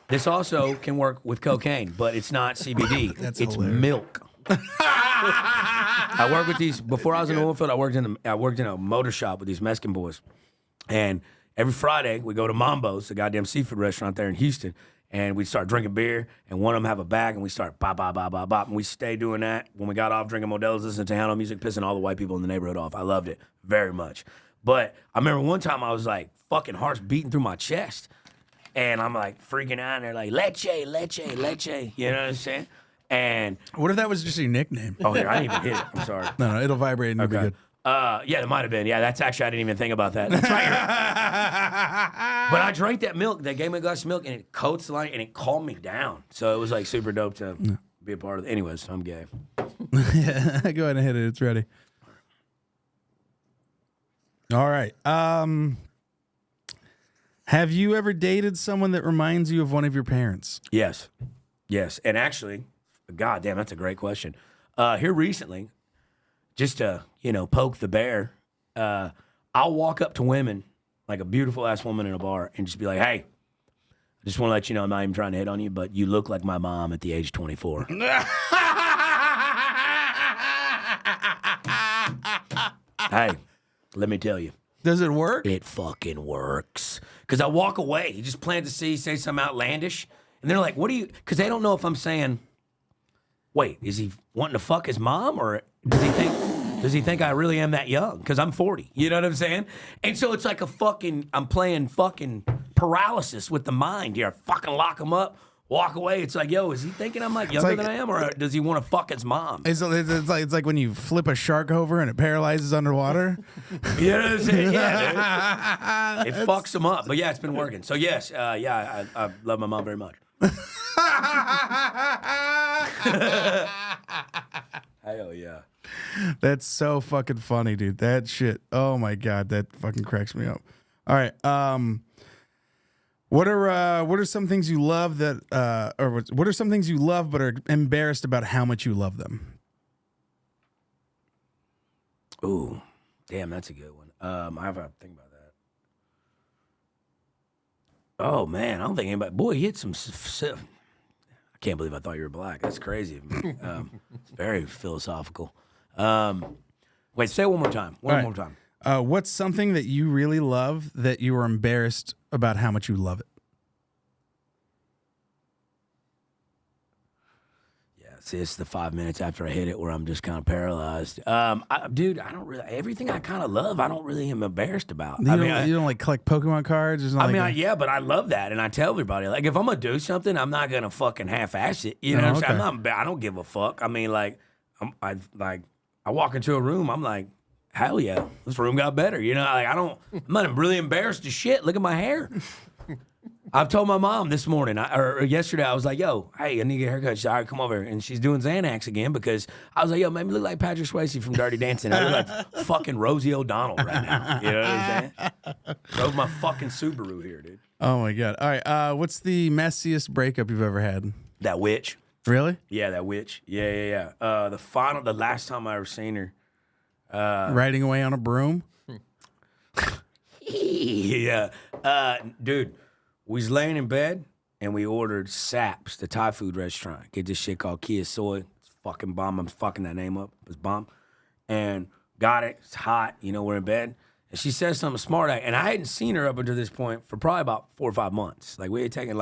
S3: This also can work with cocaine, but it's not CBD. It's
S1: hilarious.
S3: milk. I worked with these before I was in the oilfield. I worked in a motor shop with these Mexican boys, and every Friday we go to Mambo's, the goddamn seafood restaurant there in Houston, and we start drinking beer. And one of them have a bag, and we start bop bop bop bop bop, and we stay doing that. When we got off drinking Modelo's, listening to Tejano music, pissing all the white people in the neighborhood off. I loved it very much. But I remember one time I was like fucking hearts beating through my chest. And I'm like freaking out, and they're like, leche, leche, leche. You know what I'm saying? And
S1: What if that was just your nickname?
S3: oh, here, I didn't even hit it. I'm sorry.
S1: No, it'll vibrate and it'll be good.
S3: Yeah, it might have been. Yeah, that's actually, I didn't even think about that. That's right. But I drank that milk. They gave me a glass of milk, and it coats the line, and it calmed me down. So it was like super dope to be a part of it. Anyways, I'm gay.
S1: Yeah, go ahead and hit it. It's ready. All right. Have you ever dated someone that reminds you of one of your parents?
S3: Yes. Yes. And actually, God damn, that's a great question. Here recently, just to, poke the bear, I'll walk up to women, like a beautiful ass woman in a bar, and just be like, hey, I just want to let you know I'm not even trying to hit on you, but you look like my mom at the age of 24. Hey, let me tell you.
S1: Does it work?
S3: It fucking works. Because I walk away. You just plant the seed, say something outlandish. And they're like, what do you... Because they don't know if I'm saying, wait, is he wanting to fuck his mom? Or does he think I really am that young? Because I'm 40. You know what I'm saying? And so it's like I'm playing fucking paralysis with the mind here. Fucking lock him up. Walk away. It's like, yo, is he thinking I'm like younger than I am, or does he want to fuck his mom?
S1: It's like when you flip a shark over and it paralyzes underwater.
S3: You know what I'm saying? Yeah, dude. It fucks him up. But yeah, it's been working. So yes, I love my mom very much. Hell yeah.
S1: That's so fucking funny, dude. That shit. Oh my God, that fucking cracks me up. All right. What are some things you love that or what are some things you love but are embarrassed about how much you love them?
S3: Ooh, damn, that's a good one. I have to think about that. Oh man, I don't think anybody. Boy, you hit some. I can't believe I thought you were black. That's crazy of me. It's very philosophical. Wait, say it one more time. One more time.
S1: What's something that you really love that you are embarrassed about how much you love it?
S3: Yeah, see, it's the 5 minutes after I hit it where I'm just kind of paralyzed. Dude, I don't really, everything I kind of love, I don't really am embarrassed about.
S1: You don't like collect Pokemon cards?
S3: Yeah, but I love that. And I tell everybody, like, if I'm going to do something, I'm not going to fucking half-ass it. You know what I'm saying? I don't give a fuck. I mean, like, I walk into a room, I'm like, hell yeah, this room got better. You know, like I'm not really embarrassed as shit. Look at my hair. I've told my mom this morning or yesterday, I was like, yo, hey, I need to get a haircut. She's like, all right, come over here. And she's doing Xanax again because I was like, yo, made me look like Patrick Swayze from Dirty Dancing. I look like fucking Rosie O'Donnell right now. You know what I'm saying? Drove my fucking Subaru here, dude.
S1: Oh my God. All right. What's the messiest breakup you've ever had?
S3: That witch.
S1: Really?
S3: Yeah, that witch. Yeah. The last time I ever seen her.
S1: Riding away on a broom?
S3: Yeah. Dude, we was laying in bed and we ordered Saps, the Thai food restaurant. Get this shit called Kia Soy. It's fucking bomb. I'm fucking that name up. It's bomb. And got it. It's hot. We're in bed. And she says something smart. And I hadn't seen her up until this point for probably about 4 or 5 months. Like we had taken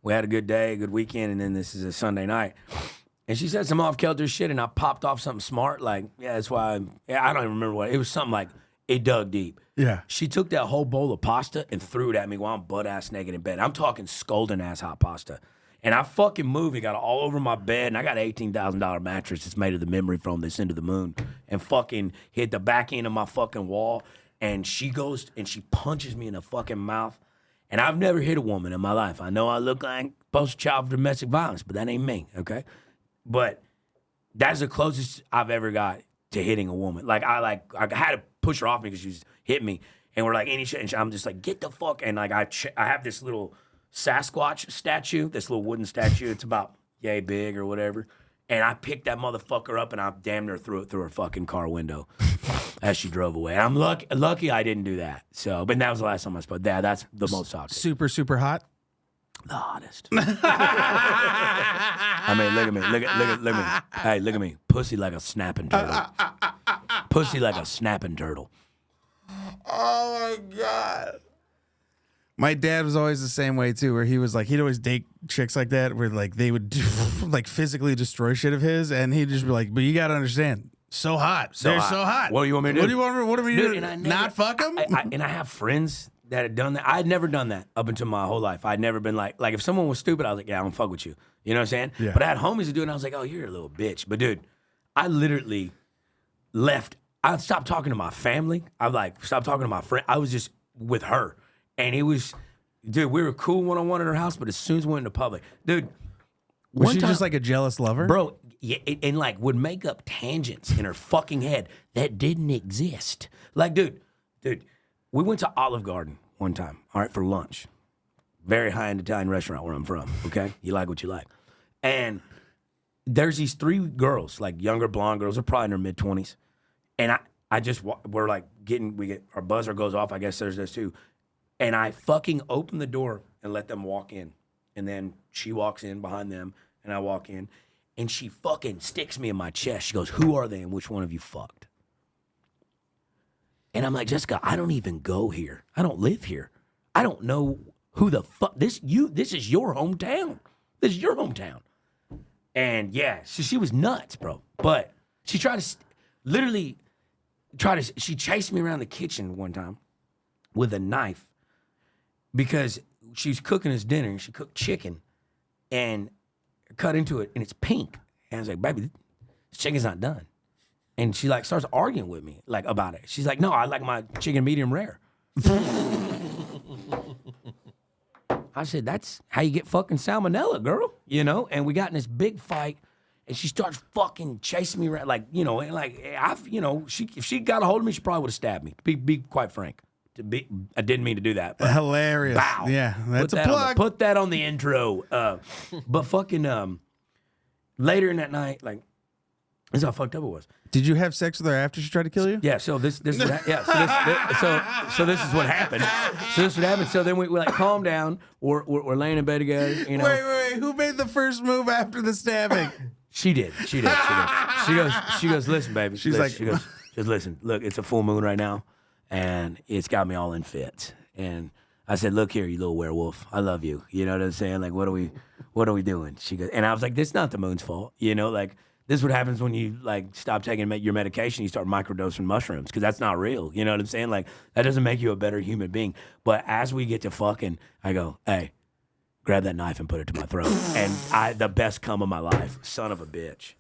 S3: we had a good day, a good weekend, and then this is a Sunday night. And she said some off-kilter shit, and I popped off something smart. Like, yeah, that's why. I don't even remember what. It was something like, it dug deep.
S1: Yeah.
S3: She took that whole bowl of pasta and threw it at me while I'm butt-ass naked in bed. I'm talking scalding-ass hot pasta. And I fucking moved. It got all over my bed, and I got an $18,000 mattress that's made of the memory foam that's into the moon, and fucking hit the back end of my fucking wall. And she goes, and she punches me in the fucking mouth. And I've never hit a woman in my life. I know I look like poster child for domestic violence, but that ain't me, okay? But that's the closest I've ever got to hitting a woman. Like I had to push her off me because she was hitting me, and we're like any shit, and I'm just like, get the fuck. And like I have this little Sasquatch statue, this little wooden statue. It's about yay big or whatever. And I picked that motherfucker up and I damn near threw it through her fucking car window as she drove away. And I'm lucky I didn't do that. So, but that was the last time I spoke. Yeah, that's the most toxic.
S1: Super, super hot?
S3: The hottest. I mean, look at me. Look at me. Hey, look at me. Pussy like a snapping turtle. Pussy like a snapping turtle.
S1: Oh my God. My dad was always the same way too, where he was like, he'd always date chicks like that, where like they would like physically destroy shit of his, and he'd just be like, "But you gotta understand, so hot, they're so hot.
S3: What do you want me to do?
S1: What do you want me to do?
S3: And I
S1: Not fuck them?"
S3: And I have friends that had done that. I had never done that up until my whole life. I'd never been like if someone was stupid, I was like, yeah, I don't fuck with you. You know what I'm saying?
S1: Yeah.
S3: But I had homies to do it, and I was like, oh, you're a little bitch. But dude, I literally left. I stopped talking to my family. I like stopped talking to my friend. I was just with her, and it was, dude. We were cool one-on-one at her house, but as soon as we went into public, dude.
S1: Was she just like a jealous lover?
S3: Bro, yeah, and like would make up tangents in her fucking head that didn't exist. Like, dude, we went to Olive Garden one time, all right, for lunch. Very high-end Italian restaurant where I'm from, okay? You like what you like. And there's these 3 girls, like younger blonde girls, they're probably in their mid-20s. And I just, we're like our buzzer goes off, I guess there's those 2. And I fucking open the door and let them walk in. And then she walks in behind them, and I walk in, and she fucking sticks me in my chest. She goes, who are they and which one of you fucked? And I'm like, Jessica, I don't even go here. I don't live here. I don't know who the fuck, this is your hometown. This is your hometown. And yeah, she was nuts, bro. But she tried to, she chased me around the kitchen one time with a knife because she was cooking us dinner, and she cooked chicken and cut into it, and it's pink. And I was like, baby, this chicken's not done. And she like starts arguing with me like about it. She's like, no, I like my chicken medium rare. I said, that's how you get fucking salmonella, girl. You know? And we got in this big fight, and she starts fucking chasing me around, like, you know, and like, if she got a hold of me, she probably would have stabbed me. Be quite frank. I didn't mean to do that. But
S1: hilarious.
S3: Bow.
S1: Yeah, that's a plug.
S3: Put that on the intro. But fucking later in that night, like, this is how fucked up it was.
S1: Did you have sex with her after she tried to kill you?
S3: Yeah. So this is what so this is what happened. So this is what happened. So then we like calm down. We're laying in bed together. You know.
S1: Wait. Who made the first move after the stabbing?
S3: She did. She goes. Listen, baby. She goes. Listen. Look, it's a full moon right now. And it's got me all in fits. And I said, look here, you little werewolf. I love you. You know what I'm saying? Like, what are we doing? She goes, and I was like, this is not the moon's fault. You know, like, this is what happens when you, like, stop taking your medication, you start microdosing mushrooms, because that's not real. You know what I'm saying? Like, that doesn't make you a better human being. But as we get to fucking, I go, hey, grab that knife and put it to my throat. And the best cum of my life. Son of a bitch.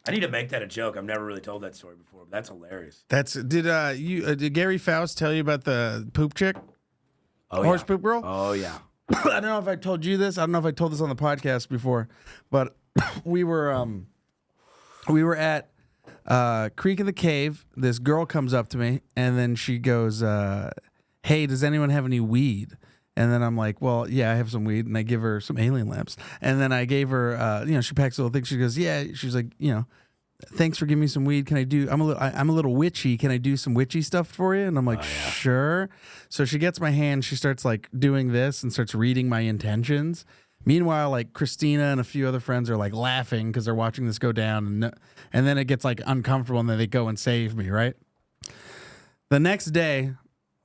S3: I need to make that a joke. I've never really told that story before, but that's hilarious.
S1: Did Gary Faust tell you about the poop chick?
S3: Oh,
S1: Horse poop girl?
S3: Oh, yeah.
S1: I don't know if I told you this. I don't know if I told this on the podcast before, but we were at Creek in the Cave. This girl comes up to me, and then she goes, hey, does anyone have any weed? And then I'm like, well, yeah, I have some weed. And I give her some alien lamps. And then I gave her, she packs a little thing. She goes, yeah. She's like, thanks for giving me some weed. Can I do, I'm a little witchy. Can I do some witchy stuff for you? And I'm like, sure. So she gets my hand. She starts like doing this and starts reading my intentions. Meanwhile, like Christina and a few other friends are like laughing because they're watching this go down. And then it gets like uncomfortable and then they go and save me, right? The next day,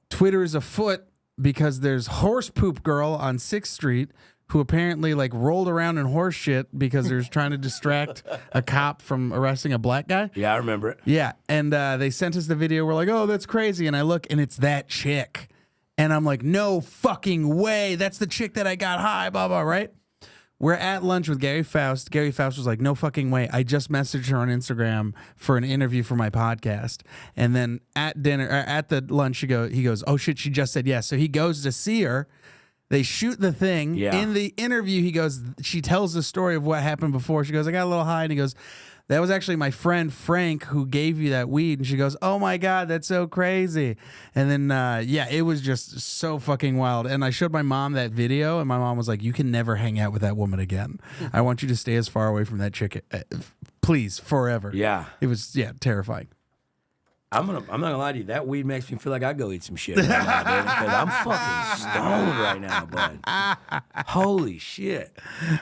S1: Twitter is afoot because there's horse poop girl on 6th Street who apparently like rolled around in horse shit because they're trying to distract a cop from arresting a black guy.
S3: Yeah, I remember it.
S1: Yeah, and they sent us the video. We're like, oh, that's crazy. And I look, and it's that chick. And I'm like, no fucking way. That's the chick that I got high, blah, blah, right? We're at lunch with Gary Faust. Gary Faust was like, no fucking way. I just messaged her on Instagram for an interview for my podcast. And then at dinner, or at the lunch, he goes, oh shit, she just said yes. So he goes to see her. They shoot the thing.
S3: Yeah.
S1: In the interview, he goes, she tells the story of what happened before. She goes, I got a little high. And he goes, that was actually my friend Frank who gave you that weed. And she goes, oh my God, that's so crazy. And then, it was just so fucking wild. And I showed my mom that video, and my mom was like, you can never hang out with that woman again. I want you to stay as far away from that chick, please, forever.
S3: Yeah.
S1: It was, terrifying.
S3: I'm not gonna lie to you. That weed makes me feel like I go eat some shit right now, dude, because I'm fucking stoned right now, bud. Holy shit!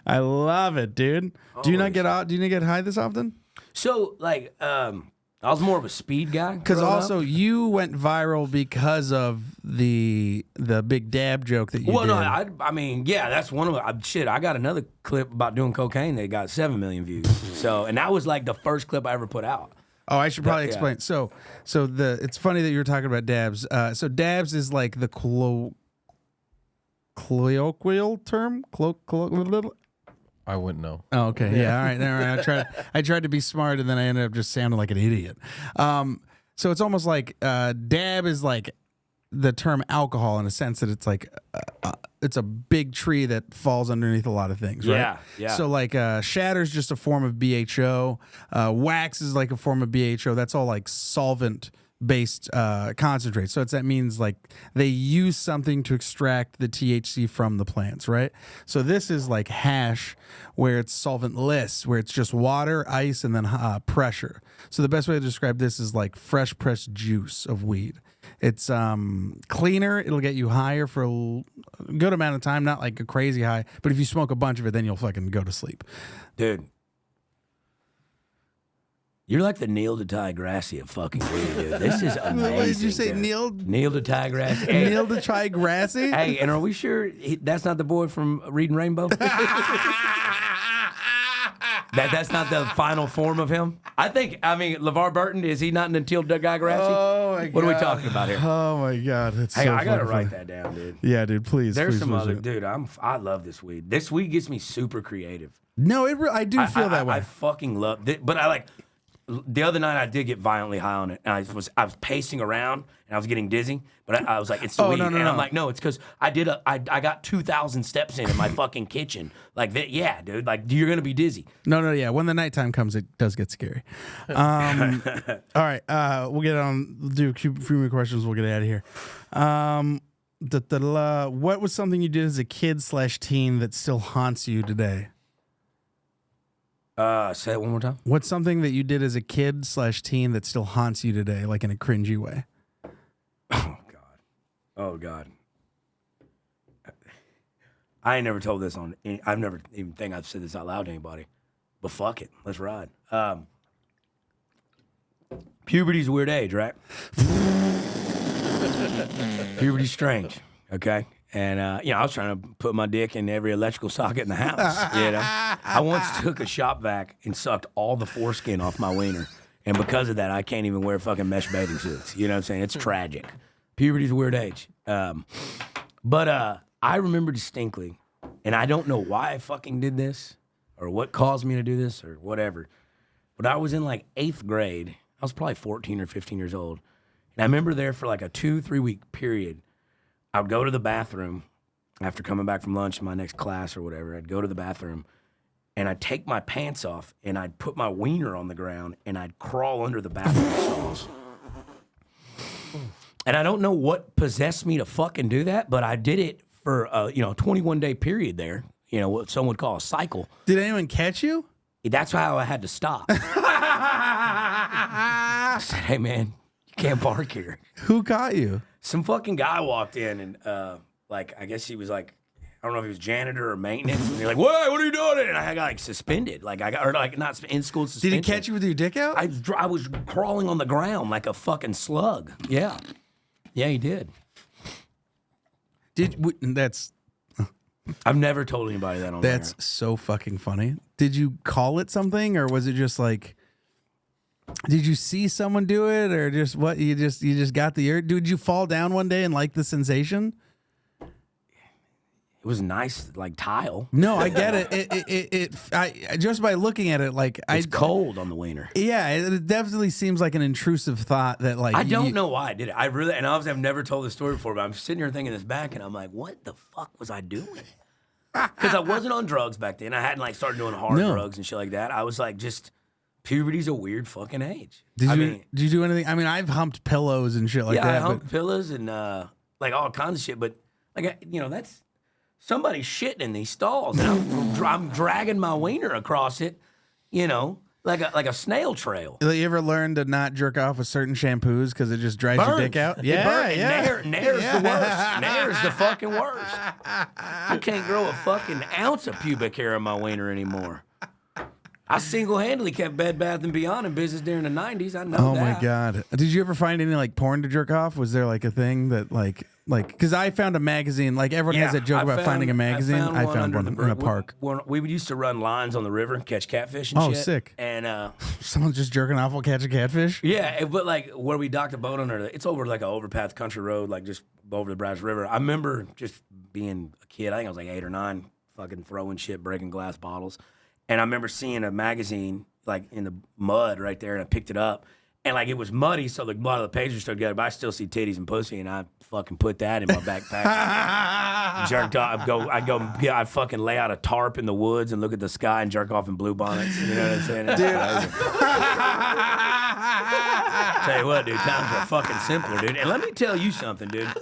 S1: I love it, dude. Do you not get high this often?
S3: So, like, I was more of a speed guy.
S1: Because also you went viral because of the big dab joke that you did.
S3: Well, no, I mean, yeah, that's one of them. Shit, I got another clip about doing cocaine that got 7 million views. So, and that was like the first clip I ever put out.
S1: Oh, I should probably
S3: Yeah.
S1: explain. So it's funny that you're talking about dabs. So dabs is like the colloquial term.
S2: I wouldn't know.
S1: Oh, okay. Yeah. All right. All right. I tried to be smart, and then I ended up just sounding like an idiot. So it's almost like dab is like the term alcohol in a sense that it's like it's a big tree that falls underneath a lot of things, right?
S3: Yeah, yeah.
S1: So like shatter is just a form of BHO. Wax is like a form of BHO. That's all like solvent based concentrate. So that means like they use something to extract the THC from the plants, right? So this is like hash, where it's solventless, where it's just water, ice, and then pressure. So the best way to describe this is like fresh pressed juice of weed. It's cleaner. It'll get you higher for a good amount of time, not like a crazy high. But if you smoke a bunch of it, then you'll fucking go to sleep.
S3: Dude. You're like the Neil deGrasse of fucking weed, dude. This is amazing.
S1: What did you say,
S3: dude.
S1: Neil?
S3: Neil deGrasse. Hey,
S1: Neil deGrasse?
S3: hey, and are we sure that's not the boy from Reading Rainbow? That's not the final form of him? I mean, LeVar Burton, is he not an Neil deGrasse?
S1: Oh, my God.
S3: What are we talking about here?
S1: Oh, my God. That's
S3: Hey,
S1: so
S3: I got to
S1: fucking
S3: write
S1: funny.
S3: that down, dude.
S1: Yeah, dude, please.
S3: There's
S1: please,
S3: some
S1: please
S3: other,
S1: do.
S3: dude, I love this weed. This weed gets me super creative.
S1: No, I do feel that way.
S3: I fucking love it. But I like, the other night I did get violently high on it, and I was pacing around and I was getting dizzy. But I was like, it's the weed, and I'm like, no, it's because I got 2,000 steps in my fucking kitchen. Like that, yeah, dude. Like you're gonna be dizzy.
S1: No, yeah. When the nighttime comes, it does get scary. All right, we'll get on. Do a few more questions. We'll get out of here. What was something you did as a kid/teen that still haunts you today?
S3: Say it one more time.
S1: What's something that you did as a kid/teen that still haunts you today, like in a cringy way?
S3: Oh God. I ain't never told this on. I've never even think I've said this out loud to anybody. But fuck it, let's ride. Puberty's a weird age, right? Puberty's strange. Okay. And, I was trying to put my dick in every electrical socket in the house, you know? I once took a shop vac and sucked all the foreskin off my wiener. And because of that, I can't even wear fucking mesh bathing suits. You know what I'm saying? It's tragic. Puberty's a weird age. But I remember distinctly, and I don't know why I fucking did this or what caused me to do this or whatever, but I was in like 8th grade. I was probably 14 or 15 years old. And I remember there for like a 2-3 week period, I would go to the bathroom after coming back from lunch in my next class or whatever. I'd go to the bathroom and I'd take my pants off and I'd put my wiener on the ground and I'd crawl under the bathroom stalls. And I don't know what possessed me to fucking do that, but I did it for a 21-day period there. You know, what some would call a cycle.
S1: Did anyone catch you?
S3: That's how I had to stop. I said, hey man, you can't bark here.
S1: Who caught you?
S3: Some fucking guy walked in and I guess he was like, I don't know if he was janitor or maintenance. And they're like, "What? What are you doing?" And I got like suspended. Not in school suspension.
S1: Did he catch you with your dick out?
S3: I was crawling on the ground like a fucking slug. Yeah, he did. I've never told anybody that on there.
S1: That's so fucking funny. Did you call it something, or was it just like? Did you see someone do it, or just what? You just got the urge? Did you fall down one day and like the sensation?
S3: It was nice, like tile.
S1: No, I get it. I just by looking at it, like
S3: it's cold on the wiener.
S1: Yeah, it definitely seems like an intrusive thought that like
S3: I don't know why I did it. I really, and obviously I've never told this story before, but I'm sitting here thinking this back, and I'm like, what the fuck was I doing? Because I wasn't on drugs back then. I hadn't like started doing hard drugs and shit like that. I was like, just puberty's a weird fucking age.
S1: Did you do anything? I mean, I've humped pillows and shit like that.
S3: Yeah, I humped pillows and like all kinds of shit, but like that's. Somebody's shitting in these stalls, and I'm dragging my wiener across it, like a snail trail.
S1: You ever learn to not jerk off with certain shampoos because it just dries your dick out?
S3: Yeah. Nair's the worst. Nair's the fucking worst. I can't grow a fucking ounce of pubic hair in my wiener anymore. I single-handedly kept Bed Bath & Beyond in business during the 90s. I know
S1: Oh
S3: that.
S1: my God. Did you ever find any like porn to jerk off? Was there like a thing that like, because I found a magazine, like everyone has that joke about finding a magazine. I found one in a park.
S3: We used to run lines on the river, catch catfish and shit.
S1: Oh, sick.
S3: And
S1: Someone's just jerking off will catch a catfish?
S3: yeah, but like where we docked the boat under, it's over like an overpath country road, like just over the Brazos River. I remember just being a kid, I think I was like 8 or 9, fucking throwing shit, breaking glass bottles. And I remember seeing a magazine like in the mud right there, and I picked it up. And like it was muddy, so the bottom of the pages stood together, but I still see titties and pussy, and I fucking put that in my backpack. Jerked off. I'd fucking lay out a tarp in the woods and look at the sky and jerk off in blue bonnets. You know what I'm saying? Dude. Tell you what, dude, times are fucking simpler, dude. And let me tell you something, dude.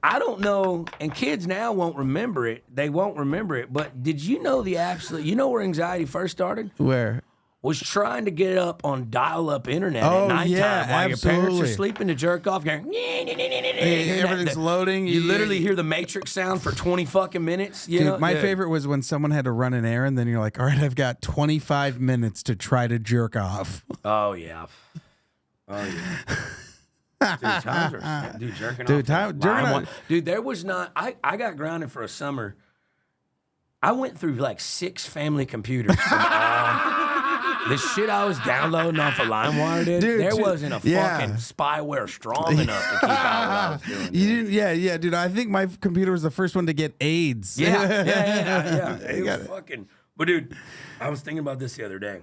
S3: I don't know, and kids now won't remember it. They won't remember it, but did you know you know where anxiety first started?
S1: Where?
S3: Was trying to get up on dial-up internet
S1: Oh,
S3: at nighttime
S1: yeah,
S3: while your parents are
S1: absolutely.
S3: sleeping to jerk off. Going,
S1: Everything's loading.
S3: You literally hear the Matrix sound for 20 fucking minutes. You know?
S1: Dude, my favorite was when someone had to run an errand, then you're like, all right, I've got 25 minutes to try to jerk off.
S3: Oh, yeah. Oh, yeah. Dude, times are, dude, jerking off. Dude, there was not, I got grounded for a summer. I went through like 6 family computers from the shit I was downloading off of LimeWire, dude. There wasn't a fucking spyware strong enough to keep out what I was doing.
S1: You didn't, yeah, dude. I think my computer was the first one to get AIDS.
S3: Yeah. It was fucking. But dude, I was thinking about this the other day.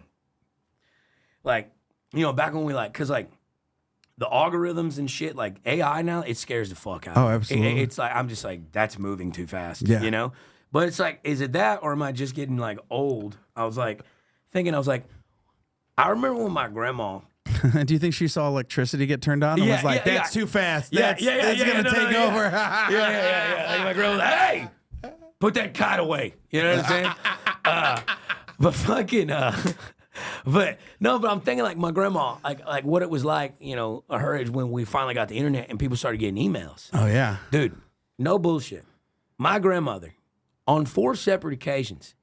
S3: Like, you know, back when we cause like the algorithms and shit, like AI now, it scares the fuck out of me.
S1: Oh, absolutely.
S3: It's like I'm just like that's moving too fast.
S1: Yeah.
S3: You know. But it's like, is it that or am I just getting like old? I was like. I remember when my grandma.
S1: Do you think she saw electricity get turned on and was like, that's too fast. That's going to take over.
S3: Yeah. Like my grandma was like, hey, put that kite away. You know what I'm saying? But fucking, but I'm thinking like my grandma, like what it was like, you know, at her age when we finally got the internet and people started getting emails.
S1: Oh, yeah.
S3: Dude, no bullshit. My grandmother, on 4 separate occasions,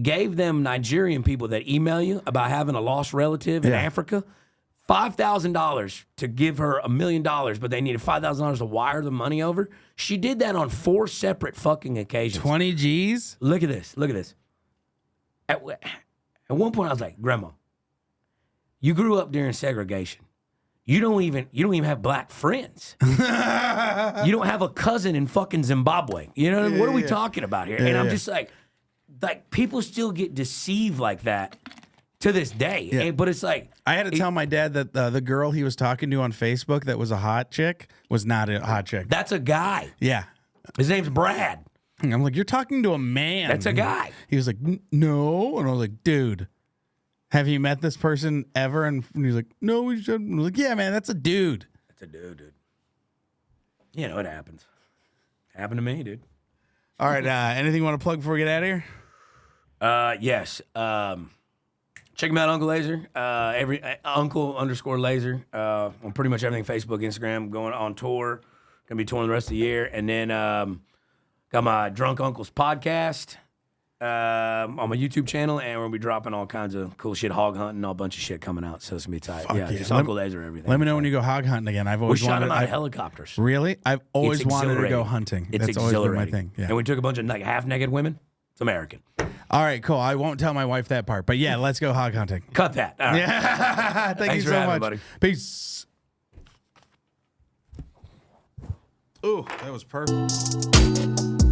S3: gave them Nigerian people that email you about having a lost relative in Africa $5,000 to give her $1 million, but they needed $5,000 to wire the money over. She did that on 4 separate fucking occasions.
S1: 20 G's?
S3: Look at this. At one point, I was like, Grandma, you grew up during segregation. You don't even have black friends. You don't have a cousin in fucking Zimbabwe. You know what are we talking about here? And I'm just like people still get deceived like that to this day.
S1: Yeah.
S3: But it's like
S1: I had to tell my dad that the girl he was talking to on Facebook that was a hot chick was not a hot chick.
S3: That's a guy.
S1: Yeah.
S3: His name's Brad.
S1: And I'm like, you're talking to a man.
S3: That's a guy.
S1: He was like, no. And I was like, dude, have you met this person ever? And he's like, no, we should. I was like, yeah, man, that's a dude.
S3: That's a dude. You know, it happens. Happened to me, dude.
S1: All right. Anything you want to plug before we get out of here?
S3: Yes. Check him out, Uncle Lazer. Uncle_Lazer. On pretty much everything, Facebook, Instagram. Going on tour. Gonna be touring the rest of the year. And then got my Drunk Uncles podcast on my YouTube channel, and we're gonna be dropping all kinds of cool shit, hog hunting, all bunch of shit coming out. So it's gonna be tight. Just Uncle Lazer, everything.
S1: Let me know when you go hog hunting again. I've always
S3: we shot
S1: wanted.
S3: them out of helicopters.
S1: Really? I've always wanted to go hunting.
S3: It's
S1: That's always been my thing. Yeah.
S3: And we took a bunch of like half-naked women. It's American.
S1: All right, cool. I won't tell my wife that part, but yeah, let's go hog hunting.
S3: Cut that. All right.
S1: Yeah. Thanks you
S3: for
S1: so
S3: having
S1: much,
S3: me, buddy.
S1: Peace. Ooh, that was perfect.